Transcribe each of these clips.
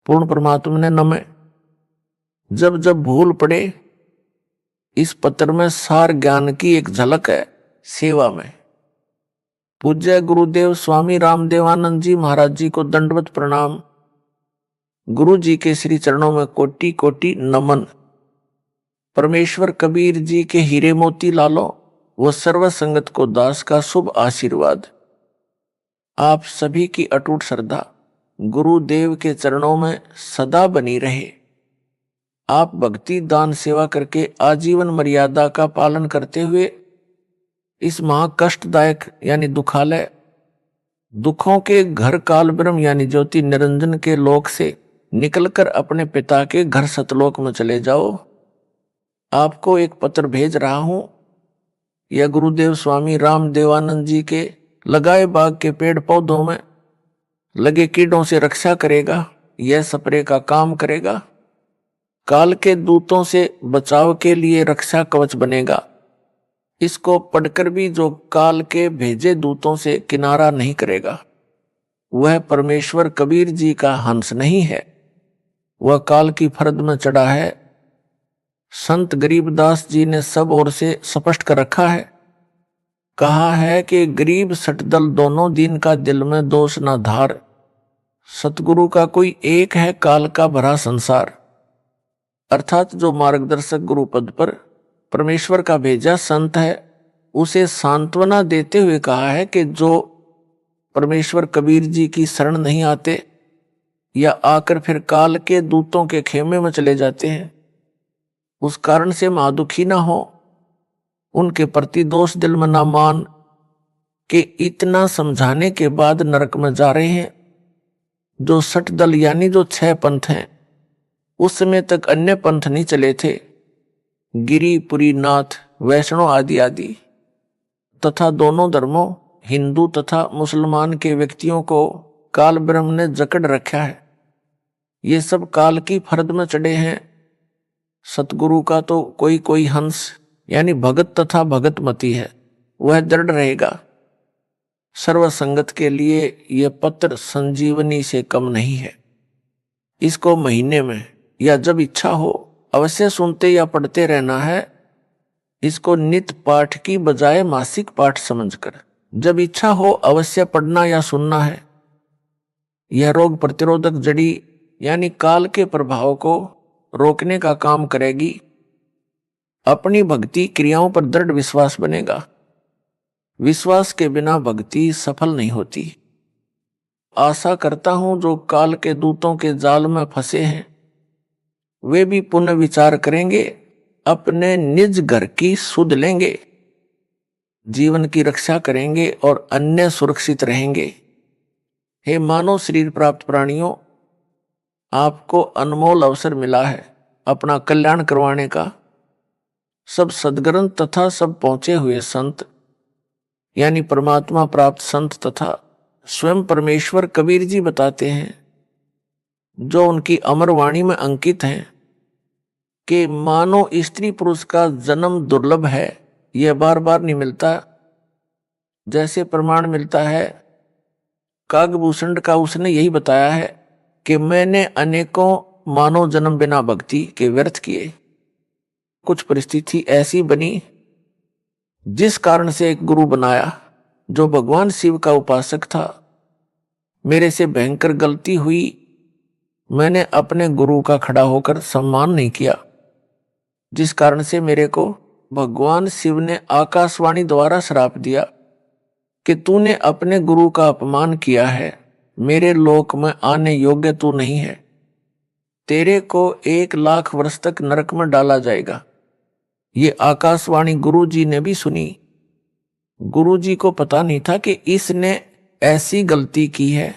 पूर्ण परमात्मा ने नमः। जब जब भूल पड़े, इस पत्र में सार ज्ञान की एक झलक है सेवा में। पूज्य गुरुदेव स्वामी रामदेवानंद जी महाराज जी को दंडवत प्रणाम। गुरु जी के श्री चरणों में कोटि कोटि नमन। परमेश्वर कबीर जी के हीरे मोती लालो व सर्व संगत को दास का शुभ आशीर्वाद। आप सभी की अटूट श्रद्धा गुरुदेव के चरणों में सदा बनी रहे। आप भक्ति दान सेवा करके आजीवन मर्यादा का पालन करते हुए इस महाकष्टदायक यानी दुखालय दुखों के घर काल ब्रह्म यानी ज्योति निरंजन के लोक से निकलकर अपने पिता के घर सतलोक में चले जाओ। आपको एक पत्र भेज रहा हूं। यह गुरुदेव स्वामी रामदेवानंद जी के लगाए बाग के पेड़ पौधों में लगे कीड़ों से रक्षा करेगा। यह स्प्रे का काम करेगा। काल के दूतों से बचाव के लिए रक्षा कवच बनेगा। इसको पढ़कर भी जो काल के भेजे दूतों से किनारा नहीं करेगा वह परमेश्वर कबीर जी का हंस नहीं है, वह काल की फरद में चढ़ा है। संत गरीबदास जी ने सब ओर से स्पष्ट कर रखा है। कहा है कि गरीब सटदल दोनों दिन का दिल में दोष ना धार। सतगुरु का कोई एक है काल का भरा संसार। अर्थात जो मार्गदर्शक गुरु पद पर परमेश्वर का भेजा संत है उसे सांत्वना देते हुए कहा है कि जो परमेश्वर कबीर जी की शरण नहीं आते या आकर फिर काल के दूतों के खेमे में चले जाते हैं उस कारण से महादुखी ना हो, उनके प्रति दोष दिल में ना मान कि इतना समझाने के बाद नरक में जा रहे हैं। जो सठ दल यानी जो 6 पंथ हैं उस समय तक अन्य पंथ नहीं चले थे, गिरी पुरी नाथ वैष्णव आदि आदि, तथा दोनों धर्मों हिंदू तथा मुसलमान के व्यक्तियों को काल ब्रह्म ने जकड़ रखा है। ये सब काल की फरद में चढ़े हैं। सतगुरु का तो कोई कोई हंस यानी भगत तथा भगतमती है, वह दृढ़ रहेगा। सर्व संगत के लिए यह पत्र संजीवनी से कम नहीं है। इसको महीने में या जब इच्छा हो अवश्य सुनते या पढ़ते रहना है। इसको नित्य पाठ की बजाय मासिक पाठ समझकर जब इच्छा हो अवश्य पढ़ना या सुनना है। यह रोग प्रतिरोधक जड़ी यानी काल के प्रभाव को रोकने का काम करेगी। अपनी भक्ति क्रियाओं पर दृढ़ विश्वास बनेगा। विश्वास के बिना भक्ति सफल नहीं होती। आशा करता हूं जो काल के दूतों के जाल में फंसे हैं वे भी पुनः विचार करेंगे, अपने निज घर की सुध लेंगे, जीवन की रक्षा करेंगे और अन्य सुरक्षित रहेंगे। हे मानव शरीर प्राप्त प्राणियों, आपको अनमोल अवसर मिला है अपना कल्याण करवाने का। सब सद्ग्रंथ तथा सब पहुंचे हुए संत यानी परमात्मा प्राप्त संत तथा स्वयं परमेश्वर कबीर जी बताते हैं, जो उनकी अमर वाणी में अंकित हैं कि मानो स्त्री पुरुष का जन्म दुर्लभ है, यह बार बार नहीं मिलता। जैसे प्रमाण मिलता है कागभूषण का, उसने यही बताया है कि मैंने अनेकों मानव जन्म बिना भक्ति के व्यर्थ किए। कुछ परिस्थिति ऐसी बनी जिस कारण से एक गुरु बनाया जो भगवान शिव का उपासक था। मेरे से भयंकर गलती हुई, मैंने अपने गुरु का खड़ा होकर सम्मान नहीं किया, जिस कारण से मेरे को भगवान शिव ने आकाशवाणी द्वारा श्राप दिया कि तूने अपने गुरु का अपमान किया है, मेरे लोक में आने योग्य तू नहीं है, तेरे को 1 लाख वर्ष तक नरक में डाला जाएगा। ये आकाशवाणी गुरु जी ने भी सुनी। गुरु जी को पता नहीं था कि इसने ऐसी गलती की है।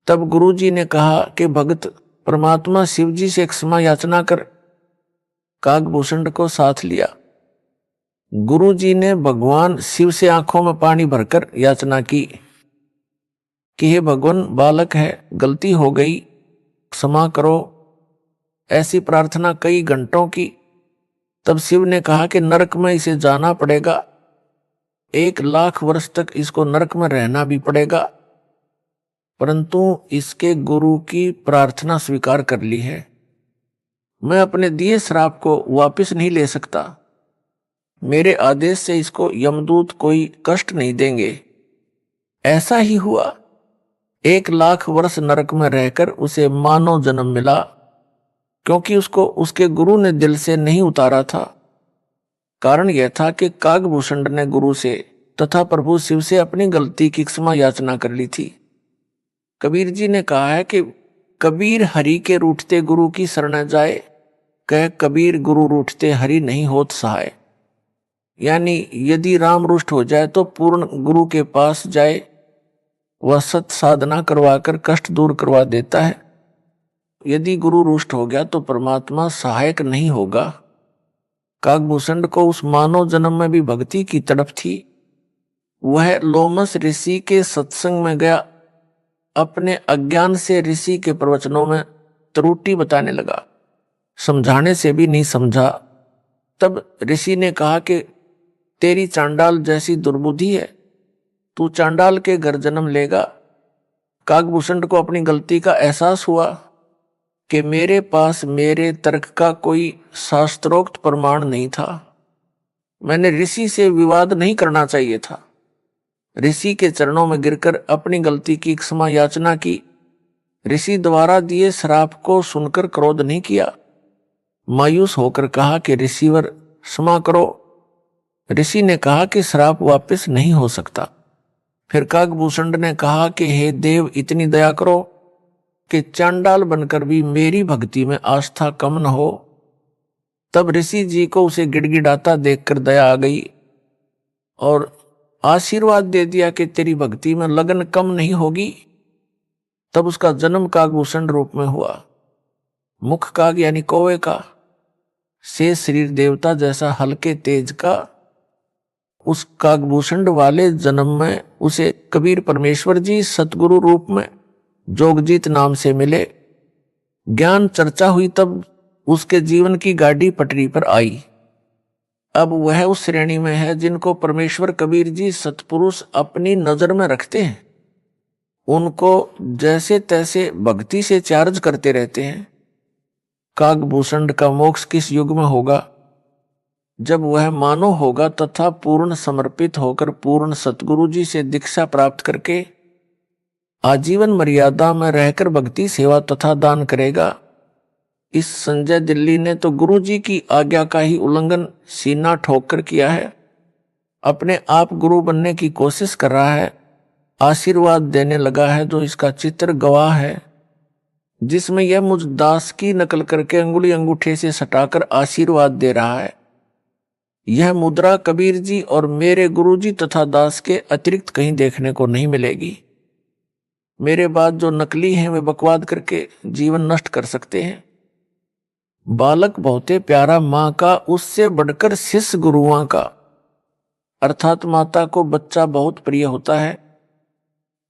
तब गुरु जी ने कहा कि भगत परमात्मा शिव जी से क्षमा याचना कर। कागभूषण को साथ लिया। गुरु जी ने भगवान शिव से आंखों में पानी भरकर याचना की कि हे भगवान, बालक है, गलती हो गई, क्षमा करो। ऐसी प्रार्थना कई घंटों की। तब शिव ने कहा कि नरक में इसे जाना पड़ेगा, 1 लाख वर्ष तक इसको नरक में रहना भी पड़ेगा। परंतु इसके गुरु की प्रार्थना स्वीकार कर ली है। मैं अपने दिए श्राप को वापस नहीं ले सकता। मेरे आदेश से इसको यमदूत कोई कष्ट नहीं देंगे। ऐसा ही हुआ। 1,00,000 वर्ष नरक में रहकर उसे मानव जन्म मिला, क्योंकि उसको उसके गुरु ने दिल से नहीं उतारा था। कारण यह था कि कागभूषण ने गुरु से तथा प्रभु शिव से अपनी गलती की क्षमा याचना कर ली थी। कबीर जी ने कहा है कि कबीर हरि के रूठते गुरु की शरण जाए, कह कबीर गुरु रूठते हरि नहीं होत सहाय। यानी यदि राम रुष्ट हो जाए तो पूर्ण गुरु के पास जाए, वह सत साधना करवाकर कष्ट दूर करवा देता है। यदि गुरु रुष्ट हो गया तो परमात्मा सहायक नहीं होगा। कागभूषण को उस मानव जन्म में भी भक्ति की तड़प थी। वह लोमस ऋषि के सत्संग में गया, अपने अज्ञान से ऋषि के प्रवचनों में त्रुटि बताने लगा, समझाने से भी नहीं समझा। तब ऋषि ने कहा कि तेरी चांडाल जैसी दुर्बुद्धि है, तू चांडाल के घर जन्म लेगा। कागभूषण को अपनी गलती का एहसास हुआ कि मेरे पास मेरे तर्क का कोई शास्त्रोक्त प्रमाण नहीं था। मैंने ऋषि से विवाद नहीं करना चाहिए था। ऋषि के चरणों में गिरकर अपनी गलती की क्षमा याचना की। ऋषि द्वारा दिए श्राप को सुनकर क्रोध नहीं किया। मायूस होकर कहा कि ऋषिवर क्षमा करो। ऋषि ने कहा कि श्राप वापस नहीं हो सकता। फिर कागभूषण ने कहा कि हे देव, इतनी दया करो कि चांडाल बनकर भी मेरी भक्ति में आस्था कम न हो। तब ऋषि जी को उसे गिड़गिड़ाता देखकर दया आ गई और आशीर्वाद दे दिया कि तेरी भक्ति में लगन कम नहीं होगी। तब उसका जन्म कागभूषण रूप में हुआ। मुख काग यानी कौवे का, से शरीर देवता जैसा हल्के तेज का। उस कागभूषण वाले जन्म में उसे कबीर परमेश्वर जी सतगुरु रूप में जोगजीत नाम से मिले। ज्ञान चर्चा हुई तब उसके जीवन की गाड़ी पटरी पर आई। अब वह उस श्रेणी में है जिनको परमेश्वर कबीर जी सतपुरुष अपनी नजर में रखते हैं। उनको जैसे तैसे भक्ति से चार्ज करते रहते हैं। कागभूषण का मोक्ष किस युग में होगा? जब वह मानव होगा तथा पूर्ण समर्पित होकर पूर्ण सतगुरु जी से दीक्षा प्राप्त करके आजीवन मर्यादा में रहकर भक्ति सेवा तथा दान करेगा। इस संजय दिल्ली ने तो गुरु जी की आज्ञा का ही उल्लंघन सीना ठोक कर किया है। अपने आप गुरु बनने की कोशिश कर रहा है, आशीर्वाद देने लगा है जो इसका चित्र गवाह है, जिसमें यह मुझ दास की नकल करके अंगुली अंगूठे से सटाकर आशीर्वाद दे रहा है। यह मुद्रा कबीर जी और मेरे गुरु जी तथा दास के अतिरिक्त कहीं देखने को नहीं मिलेगी। मेरे बाद जो नकली हैं वे बकवाद करके जीवन नष्ट कर सकते हैं। बालक बहुते प्यारा माँ का, उससे बढ़कर शिष्य गुरुओं का। अर्थात माता को बच्चा बहुत प्रिय होता है,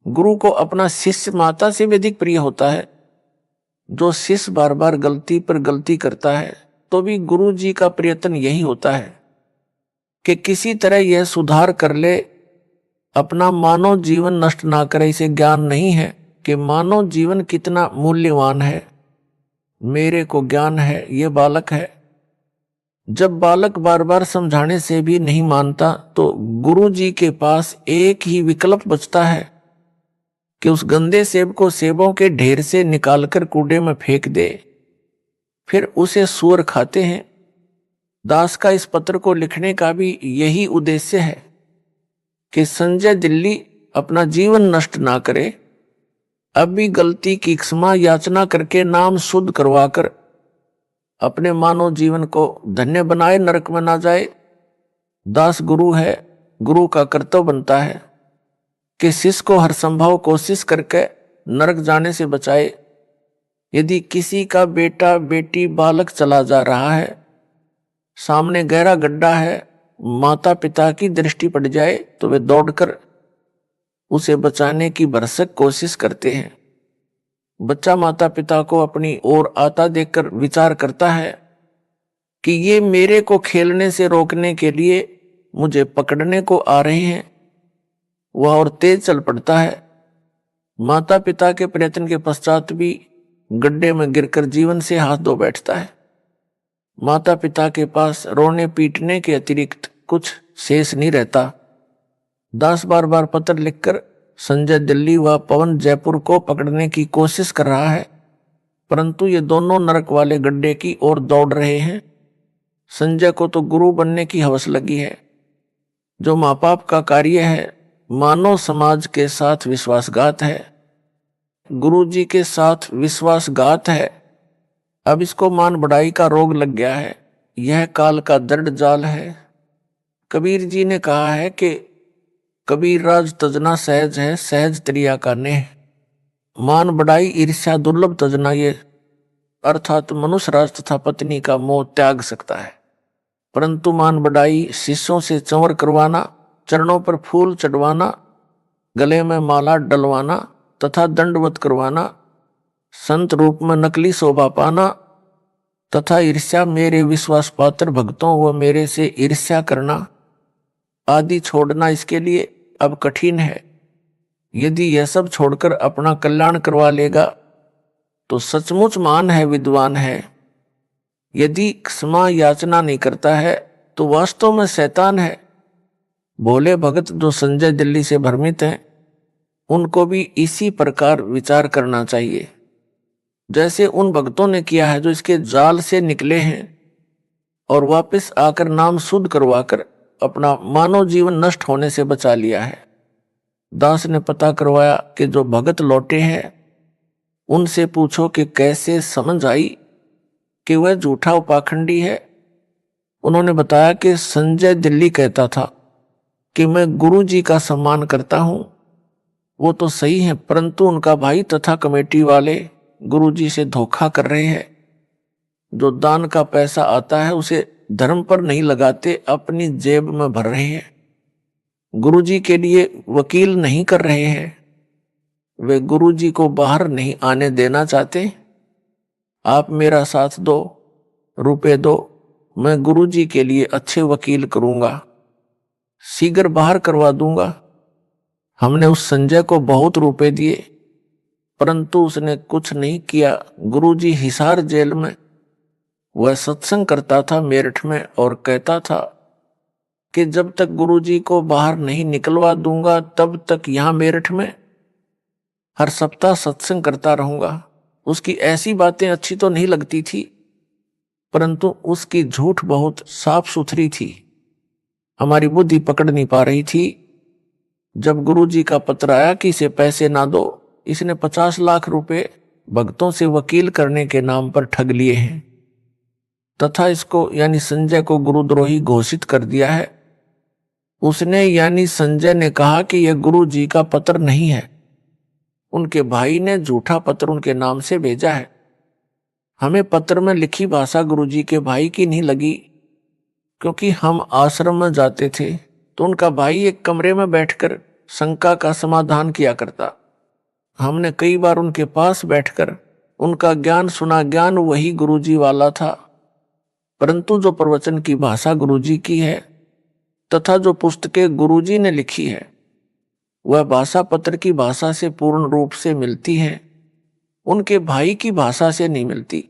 गुरु को अपना शिष्य माता से भी अधिक प्रिय होता है। जो शिष्य बार बार गलती पर गलती करता है तो भी गुरु जी का प्रयत्न यही होता है कि किसी तरह यह सुधार कर ले, अपना मानव जीवन नष्ट ना करे। इसे ज्ञान नहीं है कि मानव जीवन कितना मूल्यवान है। मेरे को ज्ञान है, ये बालक है। जब बालक बार बार समझाने से भी नहीं मानता तो गुरु जी के पास एक ही विकल्प बचता है कि उस गंदे सेब को सेबों के ढेर से निकालकर कूड़े में फेंक दे। फिर उसे सूअर खाते हैं। दास का इस पत्र को लिखने का भी यही उद्देश्य है कि संजय दिल्ली अपना जीवन नष्ट ना करे, अब भी गलती की क्षमा याचना करके नाम शुद्ध करवाकर अपने मानव जीवन को धन्य बनाए, नरक में ना जाए। दास गुरु है, गुरु का कर्तव्य बनता है कि शिष्य को हर संभव कोशिश करके नरक जाने से बचाए। यदि किसी का बेटा बेटी बालक चला जा रहा है, सामने गहरा गड्ढा है, माता पिता की दृष्टि पड़ जाए तो वे दौड़कर उसे बचाने की भरसक कोशिश करते हैं। बच्चा माता पिता को अपनी ओर आता देखकर विचार करता है कि ये मेरे को खेलने से रोकने के लिए मुझे पकड़ने को आ रहे हैं। वह और तेज चल पड़ता है। माता पिता के प्रयत्न के पश्चात भी गड्ढे में गिरकर जीवन से हाथ धो बैठता है। माता पिता के पास रोने पीटने के अतिरिक्त कुछ शेष नहीं रहता। दास बार बार पत्र लिखकर संजय दिल्ली व पवन जयपुर को पकड़ने की कोशिश कर रहा है, परंतु ये दोनों नरक वाले गड्ढे की ओर दौड़ रहे हैं। संजय को तो गुरु बनने की हवस लगी है। जो माँ बाप का कार्य है मानव समाज के साथ विश्वासघात है, गुरु जी के साथ विश्वासघात है। अब इसको मान बढ़ाई का रोग लग गया है। यह काल का दृढ़ जाल है। कबीर जी ने कहा है कि कबीर राज तजना सहज है, सहज त्रिया का नेह। मान बढ़ाई ईर्ष्या दुर्लभ तजना, ये अर्थात मनुष्य राज तथा पत्नी का मोह त्याग सकता है, परंतु मान बढ़ाई शिष्यों से चंवर करवाना, चरणों पर फूल चढ़वाना, गले में माला डलवाना तथा दंडवत करवाना, संत रूप में नकली शोभा पाना तथा ईर्ष्या मेरे विश्वास पात्र भक्तों व मेरे से ईर्ष्या करना आदि छोड़ना इसके लिए अब कठिन है। यदि यह सब छोड़कर अपना कल्याण करवा लेगा तो सचमुच महान है, विद्वान है। यदि क्षमा याचना नहीं करता है तो वास्तव में शैतान है। भोले भगत जो संजय दिल्ली से भ्रमित हैं, उनको भी इसी प्रकार विचार करना चाहिए जैसे उन भक्तों ने किया है जो इसके जाल से निकले हैं और वापस आकर नाम शुद्ध करवाकर अपना मानव जीवन नष्ट होने से बचा लिया है। दास ने पता करवाया कि जो भगत लौटे हैं उनसे पूछो कि कैसे समझ आई कि वह झूठा उपाखंडी है। उन्होंने बताया कि संजय दिल्ली कहता था कि मैं गुरु जी का सम्मान करता हूं। वो तो सही है, परंतु उनका भाई तथा कमेटी वाले गुरु जी से धोखा कर रहे हैं। जो दान का पैसा आता है उसे धर्म पर नहीं लगाते, अपनी जेब में भर रहे हैं। गुरु जी के लिए वकील नहीं कर रहे हैं। वे गुरु जी को बाहर नहीं आने देना चाहते। आप मेरा साथ दो, रुपए दो, मैं गुरु जी के लिए अच्छे वकील करूंगा, शीघ्र बाहर करवा दूंगा। हमने उस संजय को बहुत रुपए दिए, परंतु उसने कुछ नहीं किया। गुरुजी हिसार जेल में वह सत्संग करता था मेरठ में और कहता था कि जब तक गुरुजी को बाहर नहीं निकलवा दूंगा तब तक यहां मेरठ में हर सप्ताह सत्संग करता रहूंगा। उसकी ऐसी बातें अच्छी तो नहीं लगती थी, परंतु उसकी झूठ बहुत साफ सुथरी थी। हमारी बुद्धि पकड़ नहीं पा रही थी। जब गुरुजी का पत्र आया कि इसे पैसे ना दो, इसने 50 लाख रुपए भक्तों से वकील करने के नाम पर ठग लिए हैं तथा इसको यानी संजय को गुरुद्रोही घोषित कर दिया है। उसने यानी संजय ने कहा कि यह गुरु जी का पत्र नहीं है, उनके भाई ने झूठा पत्र उनके नाम से भेजा है। हमें पत्र में लिखी भाषा गुरु जी के भाई की नहीं लगी, क्योंकि हम आश्रम में जाते थे तो उनका भाई एक कमरे में बैठकर शंका का समाधान किया करता। हमने कई बार उनके पास बैठकर उनका ज्ञान सुना। ज्ञान वही गुरुजी वाला था, परंतु जो प्रवचन की भाषा गुरुजी की है तथा जो पुस्तकें गुरुजी ने लिखी है वह भाषा पत्र की भाषा से पूर्ण रूप से मिलती है, उनके भाई की भाषा से नहीं मिलती।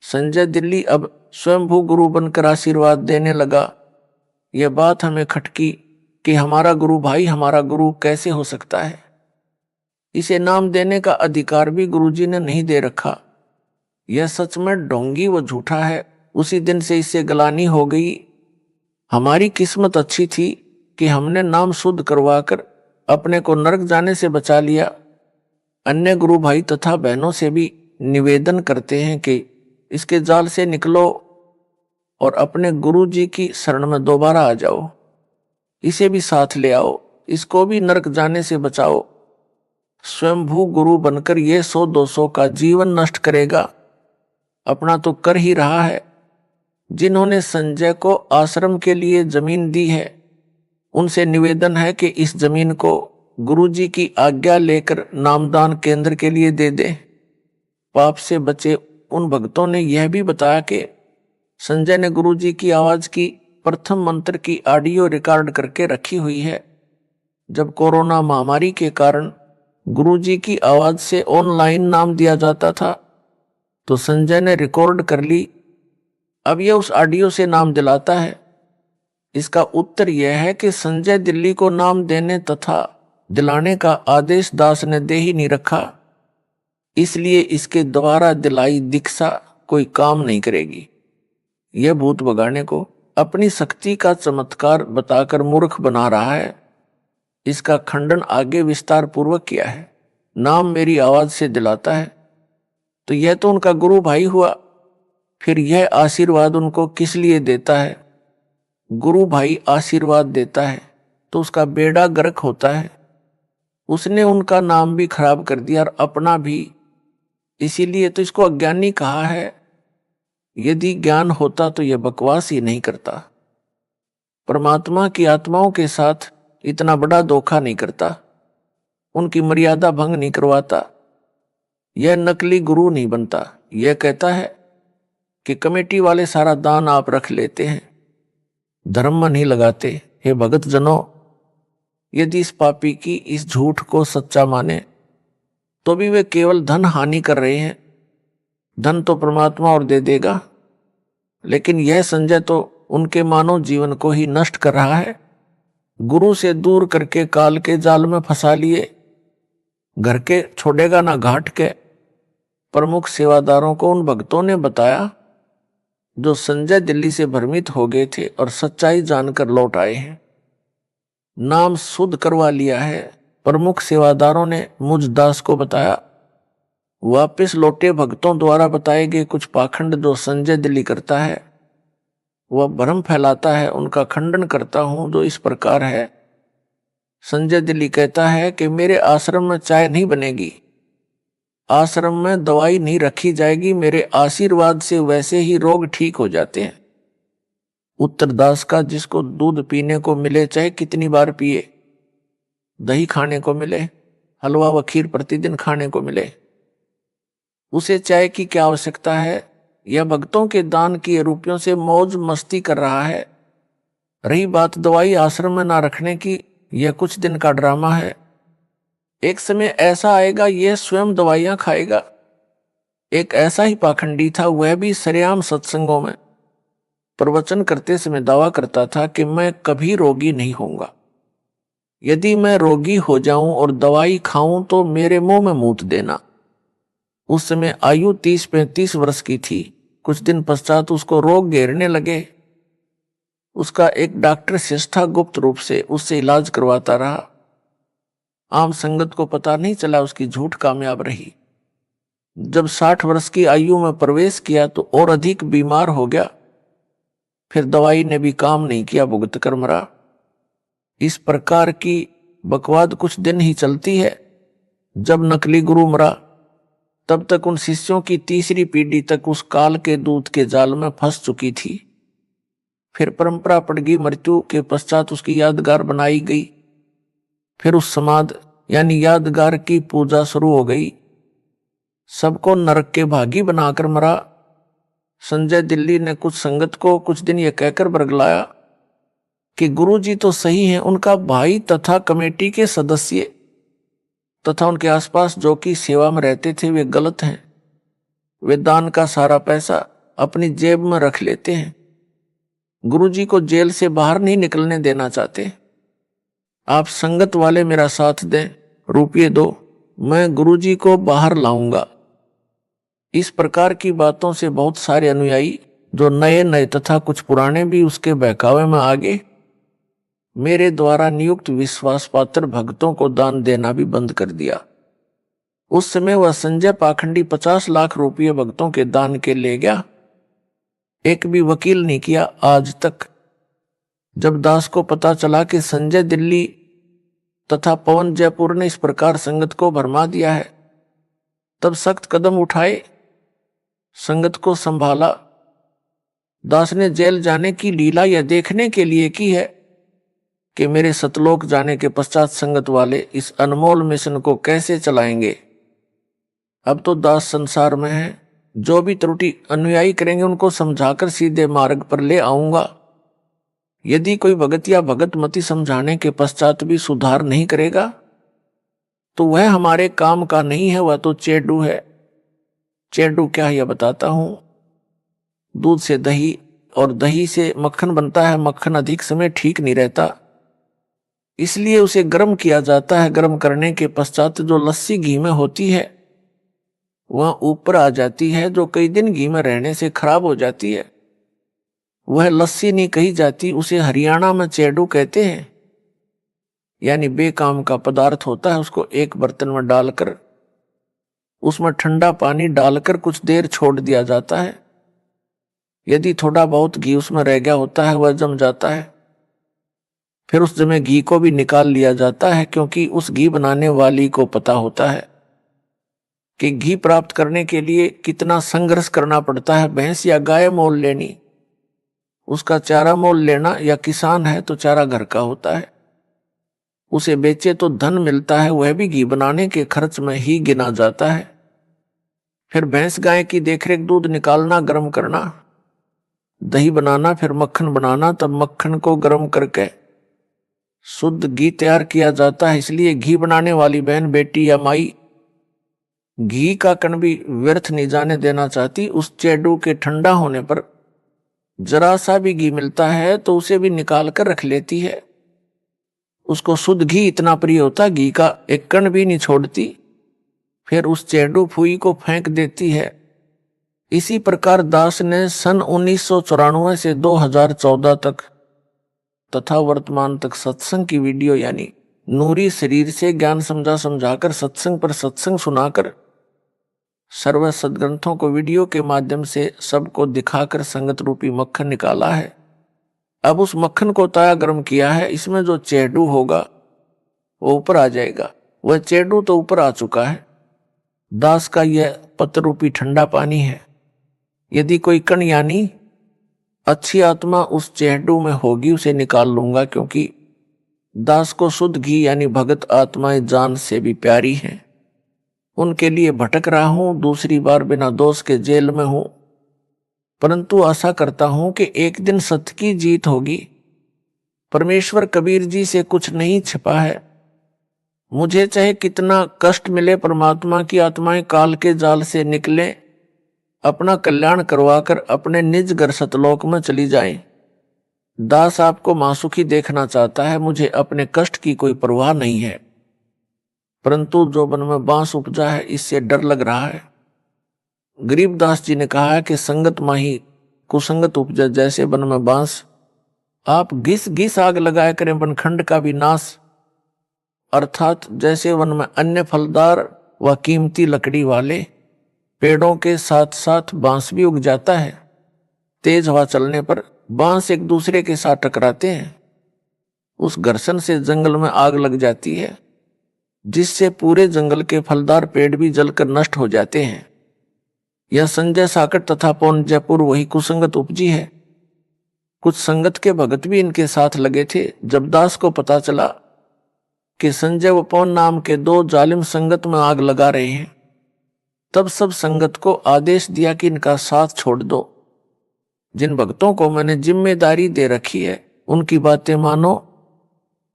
संजय दिल्ली अब स्वयंभू गुरु बनकर आशीर्वाद देने लगा। यह बात हमें खटकी कि हमारा गुरु भाई हमारा गुरु कैसे हो सकता है। इसे नाम देने का अधिकार भी गुरुजी ने नहीं दे रखा। यह सच में ढोंगी व झूठा है। उसी दिन से इससे गलानी हो गई। हमारी किस्मत अच्छी थी कि हमने नाम शुद्ध करवाकर अपने को नरक जाने से बचा लिया। अन्य गुरु भाई तथा बहनों से भी निवेदन करते हैं कि इसके जाल से निकलो और अपने गुरु जी की शरण में दोबारा आ जाओ। इसे भी साथ ले आओ, इसको भी नरक जाने से बचाओ। स्वयंभू गुरु बनकर ये 100-200 का जीवन नष्ट करेगा, अपना तो कर ही रहा है। जिन्होंने संजय को आश्रम के लिए जमीन दी है उनसे निवेदन है कि इस जमीन को गुरुजी की आज्ञा लेकर नामदान केंद्र के लिए दे दे। पाप से बचे उन भक्तों ने यह भी बताया कि संजय ने गुरुजी की आवाज की प्रथम मंत्र की ऑडियो रिकॉर्ड करके रखी हुई है। जब कोरोना महामारी के कारण गुरुजी की आवाज से ऑनलाइन नाम दिया जाता था, तो संजय ने रिकॉर्ड कर ली। अब यह उस ऑडियो से नाम दिलाता है। इसका उत्तर यह है कि संजय दिल्ली को नाम देने तथा दिलाने का आदेश दास ने दे ही नहीं रखा, इसलिए इसके द्वारा दिलाई दीक्षा कोई काम नहीं करेगी। यह भूत भगाने को अपनी शक्ति का चमत्कार बताकर मूर्ख बना रहा है। इसका खंडन आगे विस्तार पूर्वक किया है। नाम मेरी आवाज से दिलाता है, तो यह तो उनका गुरु भाई हुआ, फिर यह आशीर्वाद उनको किस लिए देता है? गुरु भाई आशीर्वाद देता है तो उसका बेड़ा गर्क होता है। उसने उनका नाम भी खराब कर दिया और अपना भी, इसीलिए तो इसको अज्ञानी कहा है। यदि ज्ञान होता तो यह बकवास ही नहीं करता। परमात्मा की आत्माओं के साथ इतना बड़ा धोखा नहीं करता, उनकी मर्यादा भंग नहीं करवाता। यह नकली गुरु नहीं बनता। यह कहता है कि कमेटी वाले सारा दान आप रख लेते हैं, धर्म नहीं लगाते। हे भगत जनों, यदि इस पापी की इस झूठ को सच्चा माने तो भी वे केवल धन हानि कर रहे हैं। धन तो परमात्मा और दे देगा, लेकिन यह संजय तो उनके मानव जीवन को ही नष्ट कर रहा है। गुरु से दूर करके काल के जाल में फंसा लिए, घर के छोड़ेगा ना घाट के। प्रमुख सेवादारों को उन भक्तों ने बताया जो संजय दिल्ली से भ्रमित हो गए थे और सच्चाई जानकर लौट आए हैं। नाम शुद्ध करवा लिया है। प्रमुख सेवादारों ने मुझ दास को बताया। वापस लौटे भक्तों द्वारा बताए गए कुछ पाखंड जो संजय दिल्ली करता है, वह भ्रम फैलाता है, उनका खंडन करता हूं, जो इस प्रकार है। संजय दिल्ली कहता है कि मेरे आश्रम में चाय नहीं बनेगी, आश्रम में दवाई नहीं रखी जाएगी, मेरे आशीर्वाद से वैसे ही रोग ठीक हो जाते हैं। उत्तरदास का जिसको दूध पीने को मिले चाहे कितनी बार पिए, दही खाने को मिले, हलवा व खीर प्रतिदिन खाने को मिले, उसे चाय की क्या आवश्यकता है? यह भक्तों के दान किए रुपयों से मौज मस्ती कर रहा है। रही बात दवाई आश्रम में ना रखने की, यह कुछ दिन का ड्रामा है। एक समय ऐसा आएगा यह स्वयं दवाइयां खाएगा। एक ऐसा ही पाखंडी था, वह भी सरेआम सत्संगों में प्रवचन करते समय दावा करता था कि मैं कभी रोगी नहीं होऊंगा। यदि मैं रोगी हो जाऊं और दवाई खाऊं तो मेरे मुंह में मूत देना। उस समय आयु 30-35 वर्ष की थी। कुछ दिन पश्चात उसको रोग घेरने लगे। उसका एक डॉक्टर शिष्टा गुप्त रूप से उससे इलाज करवाता रहा। आम संगत को पता नहीं चला, उसकी झूठ कामयाब रही। जब 60 वर्ष की आयु में प्रवेश किया तो और अधिक बीमार हो गया। फिर दवाई ने भी काम नहीं किया, भुगत कर मरा। इस प्रकार की बकवाद कुछ दिन ही चलती है। जब नकली गुरु मरा तब तक उन शिष्यों की तीसरी पीढ़ी तक उस काल के दूत के जाल में फंस चुकी थी। फिर परंपरा पड़ गई, मृत्यु के पश्चात उसकी यादगार बनाई गई। फिर उस समाध यानी यादगार की पूजा शुरू हो गई। सबको नरक के भागी बनाकर मरा। संजय दिल्ली ने कुछ संगत को कुछ दिन यह कहकर बरगलाया कि गुरुजी तो सही हैं, उनका भाई तथा कमेटी के सदस्य तथा उनके आसपास जो कि सेवा में रहते थे वे गलत हैं। वे दान का सारा पैसा अपनी जेब में रख लेते हैं। गुरुजी को जेल से बाहर नहीं निकलने देना चाहते। आप संगत वाले मेरा साथ दें, रुपये दो, मैं गुरुजी को बाहर लाऊंगा। इस प्रकार की बातों से बहुत सारे अनुयायी जो नए नए तथा कुछ पुराने भी उसके बहकावे में आ गए। मेरे द्वारा नियुक्त विश्वास पात्र भक्तों को दान देना भी बंद कर दिया। उस समय वह संजय पाखंडी 50 लाख रुपये भक्तों के दान के ले गया। एक भी वकील नहीं किया आज तक। जब दास को पता चला कि संजय दिल्ली तथा पवन जयपुर ने इस प्रकार संगत को भरमा दिया है, तब सख्त कदम उठाए, संगत को संभाला। दास ने जेल जाने की लीला यह देखने के लिए की है कि मेरे सतलोक जाने के पश्चात संगत वाले इस अनमोल मिशन को कैसे चलाएंगे। अब तो दास संसार में है, जो भी त्रुटि अनुयायी करेंगे उनको समझाकर सीधे मार्ग पर ले आऊंगा। यदि कोई भगत या भगत मति समझाने के पश्चात भी सुधार नहीं करेगा तो वह हमारे काम का नहीं है, वह तो चेडू है। चेडू क्या है यह बताता हूं। दूध से दही और दही से मक्खन बनता है। मक्खन अधिक समय ठीक नहीं रहता, इसलिए उसे गर्म किया जाता है। गर्म करने के पश्चात जो लस्सी घी में होती है वह ऊपर आ जाती है, जो कई दिन घी में रहने से खराब हो जाती है। वह लस्सी नहीं कही जाती, उसे हरियाणा में चेडू कहते हैं। यानी बेकाम का पदार्थ होता है। उसको एक बर्तन में डालकर उसमें ठंडा पानी डालकर कुछ देर छोड़ दिया जाता है। यदि थोड़ा बहुत घी उसमें रह गया होता है वह जम जाता है। फिर उस जमे घी को भी निकाल लिया जाता है, क्योंकि उस घी बनाने वाली को पता होता है कि घी प्राप्त करने के लिए कितना संघर्ष करना पड़ता है। भैंस या गाय मोल लेनी, उसका चारा मोल लेना, या किसान है तो चारा घर का होता है, उसे बेचे तो धन मिलता है, वह भी घी बनाने के खर्च में ही गिना जाता है। फिर भैंस गाय की देखरेख, दूध निकालना, गर्म करना, दही बनाना, फिर मक्खन बनाना, तब मक्खन को गर्म करके शुद्ध घी तैयार किया जाता है। इसलिए घी बनाने वाली बहन, बेटी या माई घी का कण भी व्यर्थ नहीं जाने देना चाहती। उस चेडू के ठंडा होने पर जरा सा भी घी मिलता है तो उसे भी निकाल कर रख लेती है। उसको शुद्ध घी इतना प्रिय होता, घी का एक कण भी नहीं छोड़ती। फिर उस चेडू फुई को फेंक देती है। इसी प्रकार दास ने सन 1994 से 2014 तक तथा वर्तमान तक सत्संग की वीडियो यानी नूरी शरीर से ज्ञान समझाकर सत्संग पर सत्संग सुनाकर सर्व सदग्रंथों को वीडियो के माध्यम से सबको दिखाकर संगत रूपी मक्खन निकाला है। अब उस मक्खन को ताया गर्म किया है। इसमें जो चेडू होगा वो ऊपर आ जाएगा। वह चेडू तो ऊपर आ चुका है। दास का यह पत्र रूपी ठंडा पानी है। यदि कोई कण यानी अच्छी आत्मा उस चेडू में होगी उसे निकाल लूंगा, क्योंकि दास को शुद्ध घी यानी भगत आत्माएं जान से भी प्यारी हैं। उनके लिए भटक रहा हूं, दूसरी बार बिना दोष के जेल में हूं, परंतु आशा करता हूं कि एक दिन सत्य की जीत होगी। परमेश्वर कबीर जी से कुछ नहीं छिपा है। मुझे चाहे कितना कष्ट मिले, परमात्मा की आत्माएं काल के जाल से निकले, अपना कल्याण करवाकर अपने निज घर सतलोक में चली जाएं। दास आपको मासुखी देखना चाहता है, मुझे अपने कष्ट की कोई परवाह नहीं है, परंतु जो मन में बांस उपजा है इससे डर लग रहा है। गरीबदास जी ने कहा है कि संगत माही कुसंगत उपजा, जैसे वन में बांस। आप घिस घिस आग लगाया करें वनखंड का भी नाश, अर्थात जैसे वन में अन्य फलदार व कीमती लकड़ी वाले पेड़ों के साथ साथ बांस भी उग जाता है। तेज हवा चलने पर बांस एक दूसरे के साथ टकराते हैं, उस घर्षण से जंगल में आग लग जाती है, जिससे पूरे जंगल के फलदार पेड़ भी जलकर नष्ट हो जाते हैं। यह संजय साकट तथा पौन जयपुर वही कुसंगत उपजी है। कुछ संगत के भगत भी इनके साथ लगे थे। जब दास को पता चला कि संजय व पौन नाम के दो जालिम संगत में आग लगा रहे हैं, तब सब संगत को आदेश दिया कि इनका साथ छोड़ दो। जिन भक्तों को मैंने जिम्मेदारी दे रखी है उनकी बातें मानो।